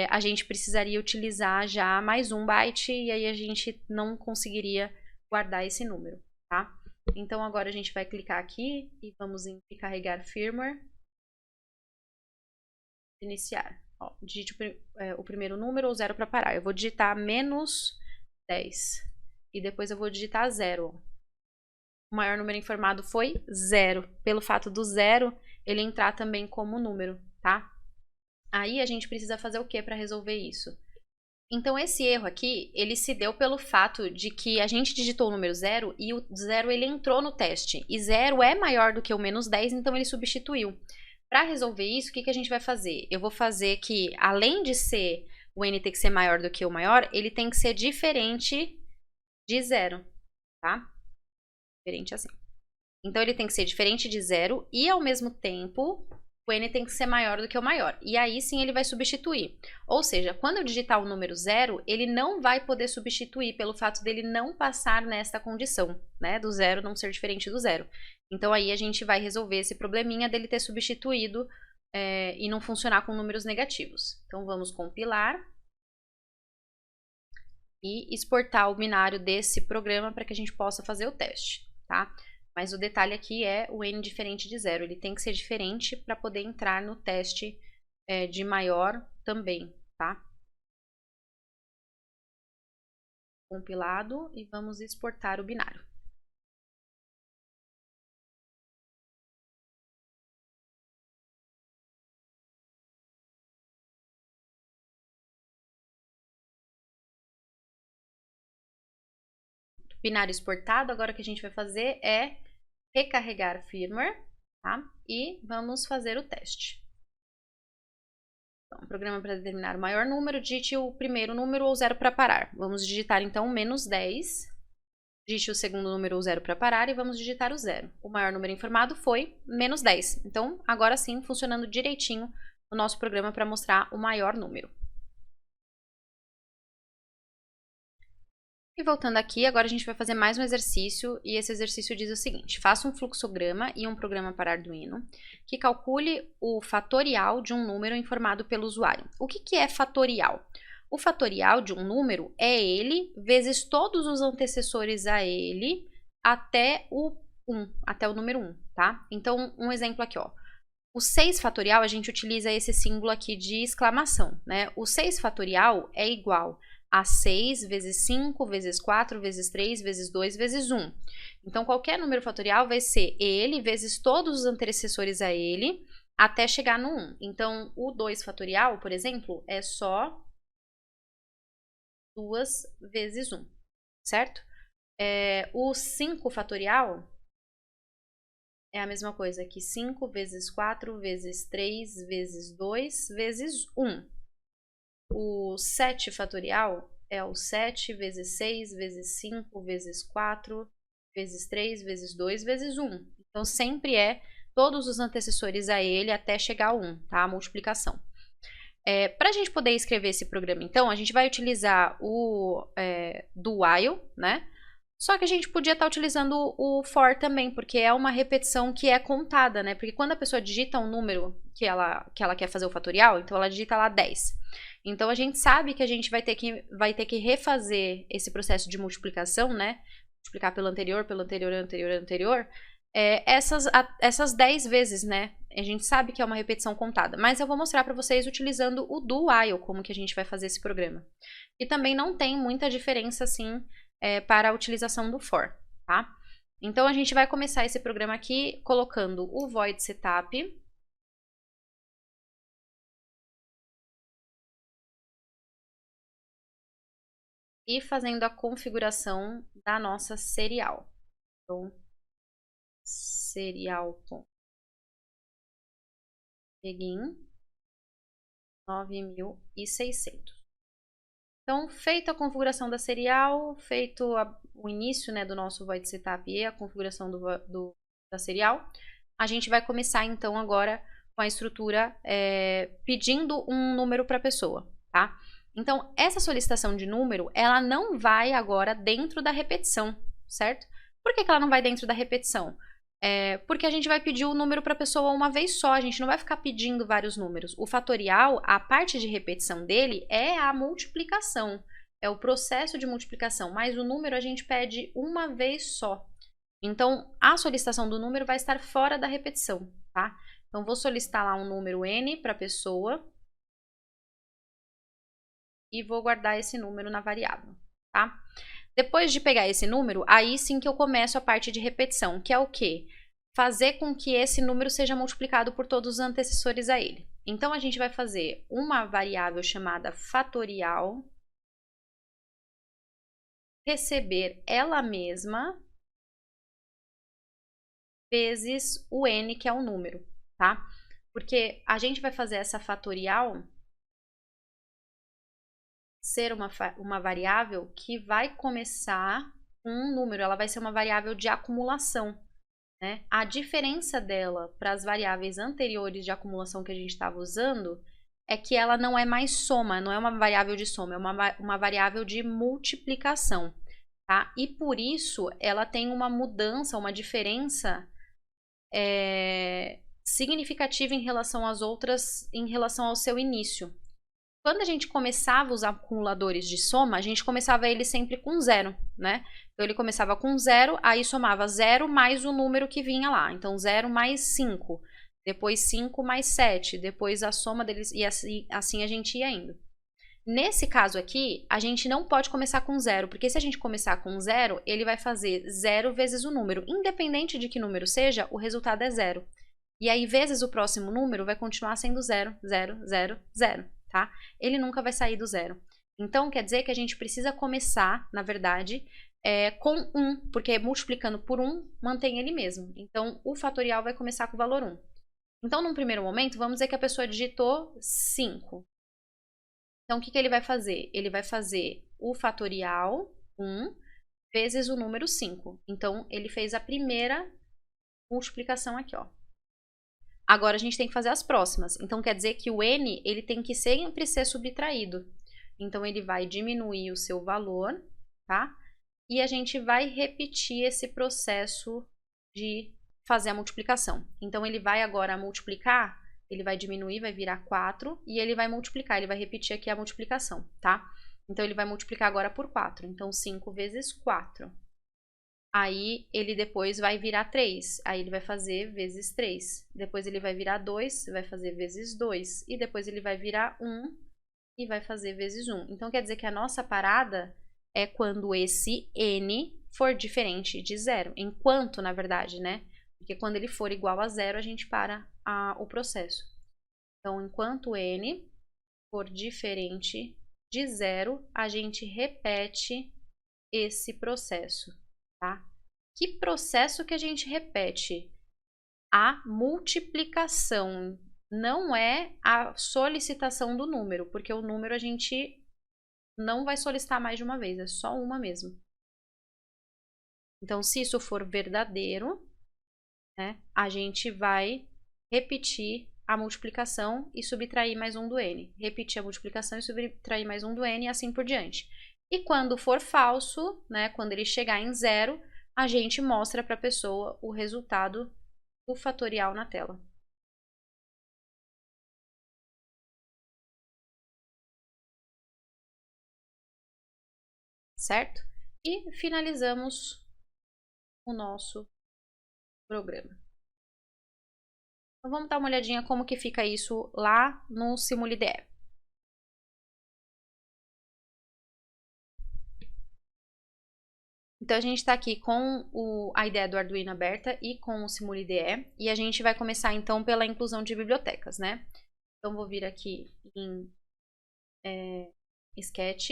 a gente precisaria utilizar já mais 1 byte e aí a gente não conseguiria guardar esse número, tá? Então, agora a gente vai clicar aqui e vamos em carregar firmware. Iniciar. Ó, digite o primeiro número ou 0 para parar. Eu vou digitar -10 e depois eu vou digitar 0. O maior número informado foi 0. Pelo fato do 0, ele entrar também como número, tá? Aí a gente precisa fazer o que para resolver isso? Então, esse erro aqui, ele se deu pelo fato de que a gente digitou o número 0 e o 0 ele entrou no teste. E 0 é maior do que o -10, então ele substituiu. Para resolver isso, o que a gente vai fazer? Eu vou fazer que, além de ser o n ter que ser maior do que o maior, ele tem que ser diferente de 0, tá? Diferente assim. Então, ele tem que ser diferente de 0 e, ao mesmo tempo, o n tem que ser maior do que o maior. E aí, sim, ele vai substituir. Ou seja, quando eu digitar o número 0, ele não vai poder substituir pelo fato dele não passar nesta condição, né? Do 0 não ser diferente do 0. Então, aí a gente vai resolver esse probleminha dele ter substituído e não funcionar com números negativos. Então, vamos compilar e exportar o binário desse programa para que a gente possa fazer o teste, tá? Mas o detalhe aqui é o n diferente de 0. Ele tem que ser diferente para poder entrar no teste de maior também, tá? Compilado e vamos exportar o binário. Binário exportado, agora o que a gente vai fazer é recarregar firmware, tá? E vamos fazer o teste. Então, programa para determinar o maior número, digite o primeiro número ou 0 para parar. Vamos digitar então -10, digite o segundo número ou 0 para parar e vamos digitar o 0. O maior número informado foi -10. Então, agora sim, funcionando direitinho o nosso programa para mostrar o maior número. E voltando aqui, agora a gente vai fazer mais um exercício, e esse exercício diz o seguinte: faça um fluxograma e um programa para Arduino que calcule o fatorial de um número informado pelo usuário. O que é fatorial? O fatorial de um número é ele vezes todos os antecessores a ele até o 1, até o número 1, tá? Então, um exemplo aqui, ó. O 6 fatorial, a gente utiliza esse símbolo aqui de exclamação, né? O 6 fatorial é igual a 6 vezes 5 vezes 4 vezes 3 vezes 2 vezes 1. Então, qualquer número fatorial vai ser ele vezes todos os antecessores a ele até chegar no 1. Então, o 2 fatorial, por exemplo, é só 2 vezes 1, certo? O 5 fatorial é a mesma coisa que 5 vezes 4 vezes 3 vezes 2 vezes 1. O 7 fatorial é o 7 vezes 6 vezes 5 vezes 4 vezes 3 vezes 2 vezes 1. Então, sempre é todos os antecessores a ele até chegar a 1, tá? A multiplicação. Para a gente poder escrever esse programa, então, a gente vai utilizar o do while, né? Só que a gente podia estar utilizando o for também, porque é uma repetição que é contada, né? Porque quando a pessoa digita um número que ela quer fazer o fatorial, então ela digita lá 10. Então, a gente sabe que a gente vai ter que refazer esse processo de multiplicação, né? Multiplicar pelo anterior, anterior, essas 10 vezes, né? A gente sabe que é uma repetição contada, mas eu vou mostrar para vocês utilizando o do while, como que a gente vai fazer esse programa. E também não tem muita diferença, assim, para a utilização do for, tá? Então, a gente vai começar esse programa aqui colocando o void setup e fazendo a configuração da nossa serial. Então, serial.begin 9600. Então, feita a configuração da serial, feito o início, né, do nosso void setup e a configuração da serial, a gente vai começar então agora com a estrutura pedindo um número para a pessoa, tá? Então, essa solicitação de número, ela não vai agora dentro da repetição, certo? Por que ela não vai dentro da repetição? Porque a gente vai pedir o número para a pessoa uma vez só, a gente não vai ficar pedindo vários números. O fatorial, a parte de repetição dele é a multiplicação. é o processo de multiplicação, mas o número a gente pede uma vez só. Então, a solicitação do número vai estar fora da repetição, tá? Então, vou solicitar lá um número N para a pessoa e vou guardar esse número na variável, tá? Depois de pegar esse número, aí sim que eu começo a parte de repetição, que é o quê? Fazer com que esse número seja multiplicado por todos os antecessores a ele. Então, a gente vai fazer uma variável chamada fatorial, receber ela mesma, vezes o n, que é o número, tá? Porque a gente vai fazer essa fatorial ser uma variável que vai começar com um número, ela vai ser uma variável de acumulação, né? A diferença dela para as variáveis anteriores de acumulação que a gente estava usando é que ela não é mais soma, não é uma variável de soma, é uma variável de multiplicação, tá? E por isso ela tem uma mudança, uma diferença significativa em relação às outras, em relação ao seu início. Quando a gente começava os acumuladores de soma, a gente começava ele sempre com zero, né? Então, ele começava com zero, aí somava zero mais o número que vinha lá. Então, 0 mais 5, depois 5 mais 7, depois a soma deles, e assim a gente ia indo. Nesse caso aqui, a gente não pode começar com zero, porque se a gente começar com zero, ele vai fazer zero vezes o número. Independente de que número seja, o resultado é zero. E aí, vezes o próximo número, vai continuar sendo 0, 0, 0, 0, tá? Ele nunca vai sair do zero. Então, quer dizer que a gente precisa começar, na verdade, com 1, porque multiplicando por 1, mantém ele mesmo. Então, o fatorial vai começar com o valor 1. Então, num primeiro momento, vamos dizer que a pessoa digitou 5. Então, o que ele vai fazer? Ele vai fazer o fatorial 1 vezes o número 5. Então, ele fez a primeira multiplicação aqui, ó. Agora, a gente tem que fazer as próximas. Então, quer dizer que o n, ele tem que sempre ser subtraído. Então, ele vai diminuir o seu valor, tá? E a gente vai repetir esse processo de fazer a multiplicação. Então, ele vai agora multiplicar, ele vai diminuir, vai virar 4, e ele vai multiplicar, ele vai repetir aqui a multiplicação, tá? Então, ele vai multiplicar agora por 4. Então, 5 vezes 4. Aí, ele depois vai virar 3. Aí, ele vai fazer vezes 3. Depois, ele vai virar 2, vai fazer vezes 2. E depois, ele vai virar 1 e vai fazer vezes 1. Então, quer dizer que a nossa parada é quando esse n for diferente de 0. Enquanto, na verdade, né? Porque quando ele for igual a 0, a gente para o processo. Então, enquanto n for diferente de 0, a gente repete esse processo, tá? Que processo que a gente repete? A multiplicação, não é a solicitação do número, porque o número a gente não vai solicitar mais de uma vez, é só uma mesmo. Então, se isso for verdadeiro, né, a gente vai repetir a multiplicação e subtrair mais um do n. Repetir a multiplicação e subtrair mais um do n e assim por diante. E quando for falso, né, quando ele chegar em 0, a gente mostra para a pessoa o resultado do fatorial na tela. Certo? E finalizamos o nosso programa. Então, vamos dar uma olhadinha como que fica isso lá no SimuliDE. Então, a gente está aqui com a ideia do Arduino aberta e com o SimuliDE. E a gente vai começar, então, pela inclusão de bibliotecas, né? Então, vou vir aqui em Sketch,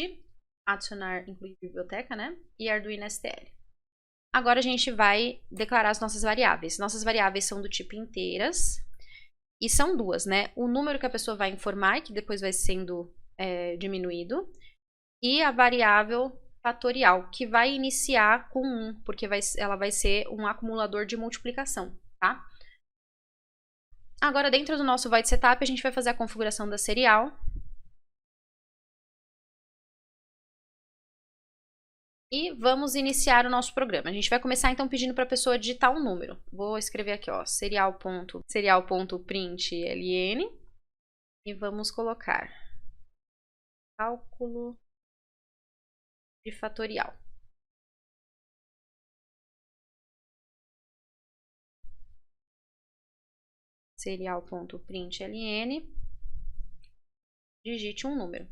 adicionar, incluir biblioteca, né? E Arduino STL. Agora, a gente vai declarar as nossas variáveis. Nossas variáveis são do tipo inteiras. E são duas, né? O número que a pessoa vai informar, que depois vai sendo diminuído. E a variável fatorial, que vai iniciar com 1, porque ela vai ser um acumulador de multiplicação, tá? Agora, dentro do nosso void setup, a gente vai fazer a configuração da serial. E vamos iniciar o nosso programa. A gente vai começar, então, pedindo para a pessoa digitar um número. Vou escrever aqui, ó, serial.println. E vamos colocar cálculo de fatorial. Serial.println, digite um número.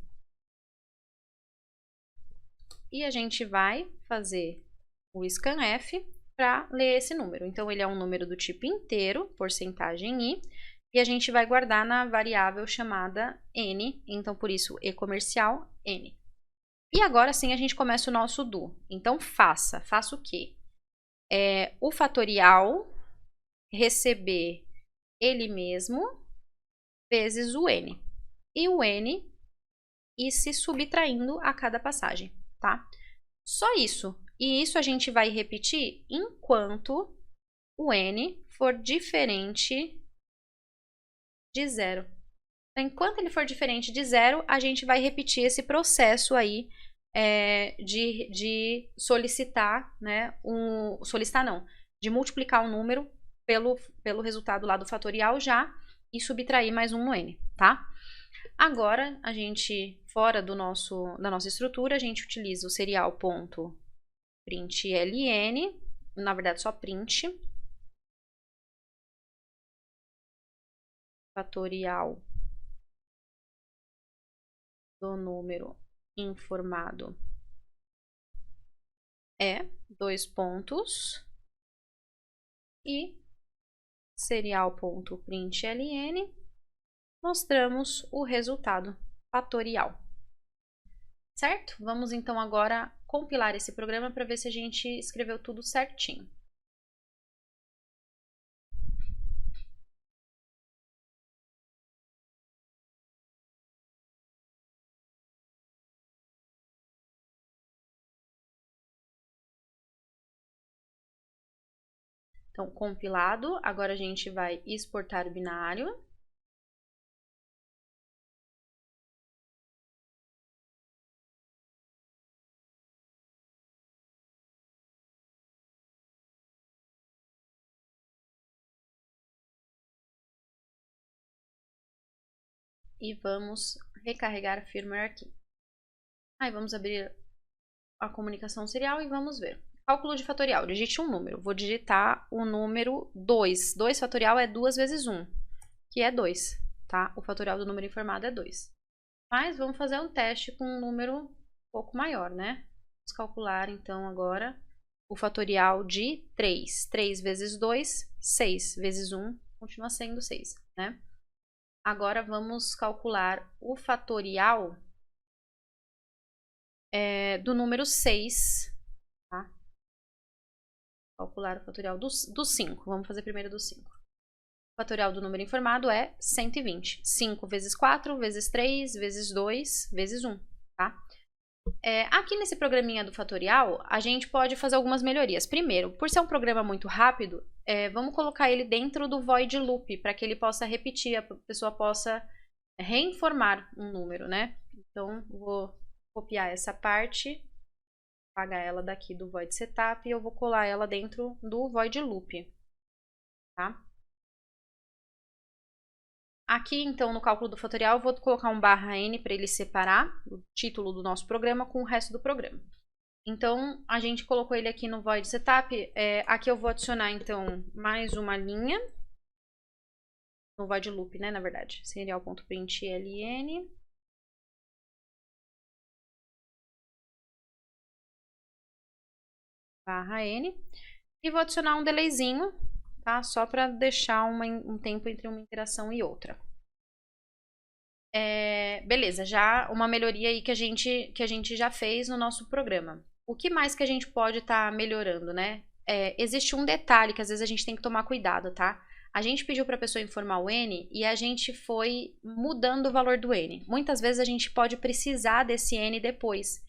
E a gente vai fazer o scanf para ler esse número. Então, ele é um número do tipo inteiro, porcentagem i, e a gente vai guardar na variável chamada n, então por isso e comercial n. E agora sim a gente começa o nosso do. Então, faça o quê? O fatorial receber ele mesmo vezes o n. E o n ir se subtraindo a cada passagem, tá? Só isso. E isso a gente vai repetir enquanto o n for diferente de zero. Então, enquanto ele for diferente de zero, a gente vai repetir esse processo aí de solicitar, né? Solicitar não, de multiplicar o número pelo resultado lá do fatorial já e subtrair mais um no n, tá? Agora, a gente, fora da nossa estrutura, a gente utiliza o serial.println, na verdade só print, fatorial do número informado é 2 pontos e serial.println mostramos o resultado fatorial. Certo? Vamos então agora compilar esse programa para ver se a gente escreveu tudo certinho. Então, compilado, agora a gente vai exportar o binário. E vamos recarregar a firmware aqui. Aí vamos abrir a comunicação serial e vamos ver. Cálculo de fatorial, digite um número. Vou digitar o número 2. 2 fatorial é 2 vezes 1, que é 2, tá? O fatorial do número informado é 2. Mas vamos fazer um teste com um número um pouco maior, né? Vamos calcular então agora o fatorial de 3. 3 vezes 2, 6 vezes 1, continua sendo 6, né? Agora vamos calcular o fatorial do número 6, tá? Calcular o fatorial do 5. Vamos fazer primeiro do 5. O fatorial do número informado é 120. 5 vezes 4, vezes 3, vezes 2, vezes 1, tá? Aqui nesse programinha do fatorial, a gente pode fazer algumas melhorias. Primeiro, por ser um programa muito rápido, vamos colocar ele dentro do void loop, para que ele possa repetir, a pessoa possa reinformar um número, né? Então, vou copiar essa parte, apagar ela daqui do void setup e eu vou colar ela dentro do void loop, tá? Aqui, então, no cálculo do fatorial, eu vou colocar um /n para ele separar o título do nosso programa com o resto do programa. Então, a gente colocou ele aqui no void setup. Aqui eu vou adicionar, então, mais uma linha no void loop, né, na verdade. Serial.println. /n. E vou adicionar um delayzinho, tá? Só para deixar um tempo entre uma interação e outra. Beleza, já uma melhoria aí que a gente já fez no nosso programa. O que mais que a gente pode estar melhorando, né? Existe um detalhe que às vezes a gente tem que tomar cuidado, tá? A gente pediu para a pessoa informar o n e a gente foi mudando o valor do n. Muitas vezes a gente pode precisar desse n depois.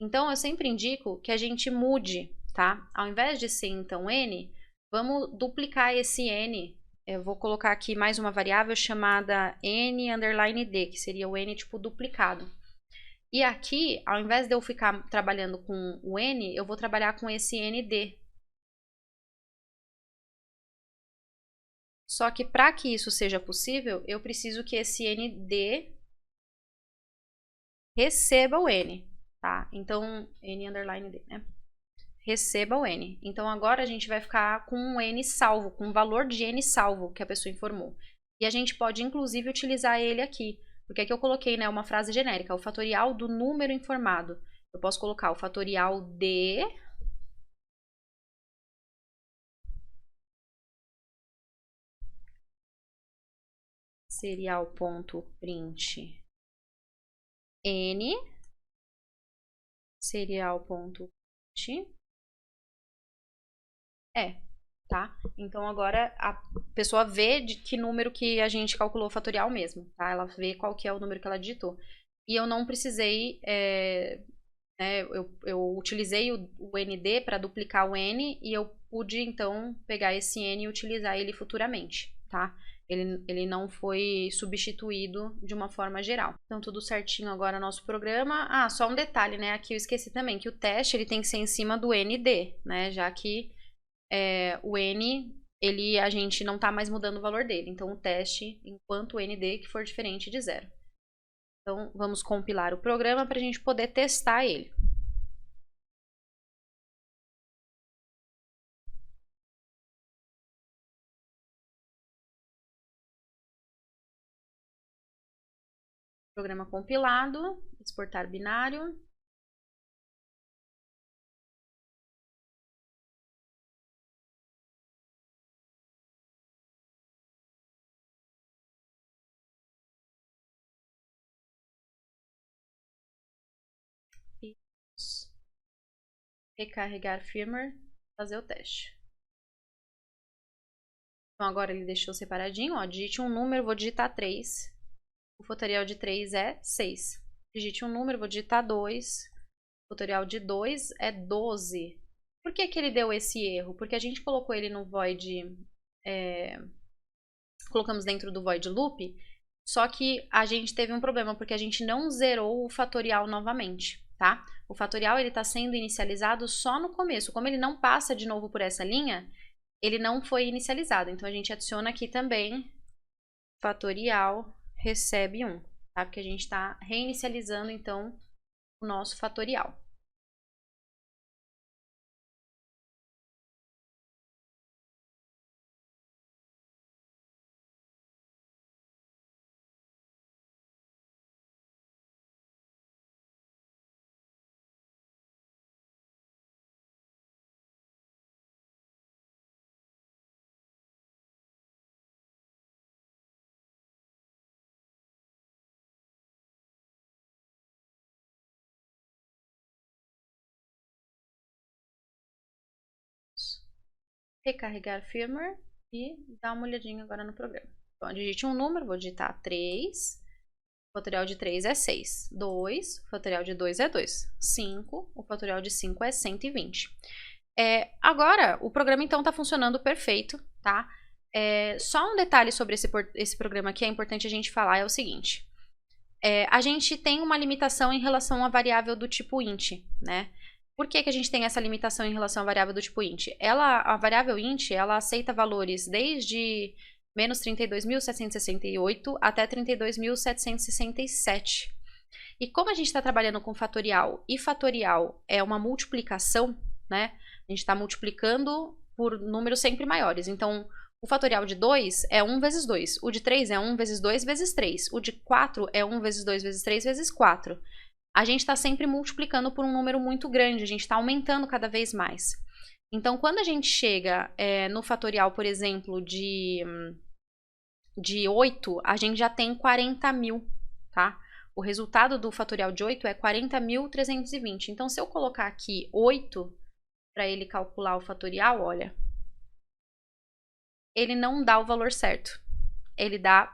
Então, eu sempre indico que a gente mude, tá? Ao invés de ser, então, n, vamos duplicar esse n. Eu vou colocar aqui mais uma variável chamada n_d, que seria o n tipo duplicado. E aqui, ao invés de eu ficar trabalhando com o n, eu vou trabalhar com esse nd. Só que para que isso seja possível, eu preciso que esse nd receba o n. tá? Então, N underline D, né? Receba o N. Então, agora a gente vai ficar com um N salvo, com um valor de N salvo que a pessoa informou. E a gente pode, inclusive, utilizar ele aqui. Porque aqui eu coloquei, né, uma frase genérica, o fatorial do número informado. Eu posso colocar o fatorial de... serial.print N serial.print tá? Então agora a pessoa vê de que número que a gente calculou o fatorial mesmo, tá? Ela vê qual que é o número que ela digitou. E eu não precisei, eu utilizei o ND para duplicar o N e eu pude então pegar esse N e utilizar ele futuramente, tá? Ele não foi substituído de uma forma geral. Então, tudo certinho agora no nosso programa. Ah, só um detalhe, né? Aqui eu esqueci também que o teste ele tem que ser em cima do ND, né? Já que o N, a gente não está mais mudando o valor dele. Então, o teste, enquanto o ND que for diferente de 0. Então, vamos compilar o programa para a gente poder testar ele. Programa compilado, exportar binário. Recarregar firmware, fazer o teste. Então agora ele deixou separadinho, ó, digite um número, vou digitar 3. O fatorial de 3 é 6. Digite um número, vou digitar 2. O fatorial de 2 é 12. Por que que ele deu esse erro? Porque a gente colocou ele no void, colocamos dentro do void loop, só que a gente teve um problema, porque a gente não zerou o fatorial novamente, tá? O fatorial ele está sendo inicializado só no começo. Como ele não passa de novo por essa linha, ele não foi inicializado. Então, a gente adiciona aqui também fatorial recebe 1, tá? Porque a gente está reinicializando, então, o nosso fatorial. Recarregar firmware e dar uma olhadinha agora no programa. Então, digite um número, vou digitar 3. O fatorial de 3 é 6. 2, o fatorial de 2 é 2. 5, o fatorial de 5 é 120. Agora, o programa então está funcionando perfeito, tá? Só um detalhe sobre esse programa aqui é importante a gente falar, é o seguinte. A gente tem uma limitação em relação à variável do tipo int, né? Por que que a gente tem essa limitação em relação à variável do tipo int? A variável int, ela aceita valores desde menos 32.768 até 32.767. E como a gente está trabalhando com fatorial, e fatorial é uma multiplicação, né? A gente está multiplicando por números sempre maiores. Então, o fatorial de 2 é 1 vezes 2. O de 3 é 1 vezes 2 vezes 3. O de 4 é 1 vezes 2 vezes 3 vezes 4. A gente está sempre multiplicando por um número muito grande. A gente está aumentando cada vez mais. Então, quando a gente chega no fatorial, por exemplo, de 8, a gente já tem 40.000, tá? O resultado do fatorial de 8 é 40.320. Então, se eu colocar aqui 8 para ele calcular o fatorial, olha, ele não dá o valor certo. Ele dá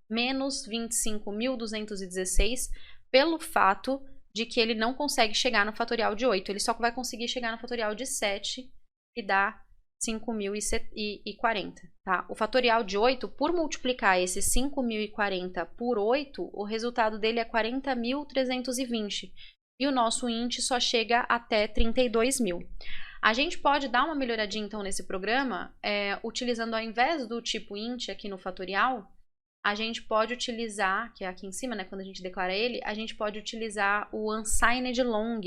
menos 25.216 pelo fato de que ele não consegue chegar no fatorial de 8. Ele só vai conseguir chegar no fatorial de 7, que dá 5.040, tá? O fatorial de 8, por multiplicar esse 5.040 por 8, o resultado dele é 40.320. E o nosso int só chega até 32.000. A gente pode dar uma melhoradinha, então, nesse programa, utilizando, ao invés do tipo int aqui no fatorial, a gente pode utilizar, que é aqui em cima, né, quando a gente declara ele, a gente pode utilizar o unsigned long,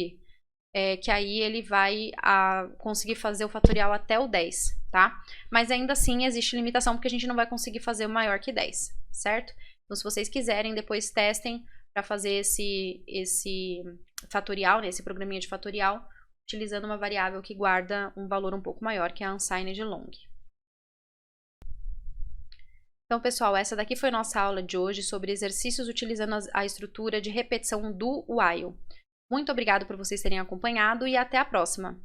que aí ele vai conseguir fazer o fatorial até o 10, tá? Mas ainda assim existe limitação porque a gente não vai conseguir fazer o maior que 10, certo? Então se vocês quiserem, depois testem para fazer esse fatorial, né, esse programinha de fatorial, utilizando uma variável que guarda um valor um pouco maior, que é a unsigned long. Então, pessoal, essa daqui foi nossa aula de hoje sobre exercícios utilizando a estrutura de repetição do while. Muito obrigada por vocês terem acompanhado e até a próxima!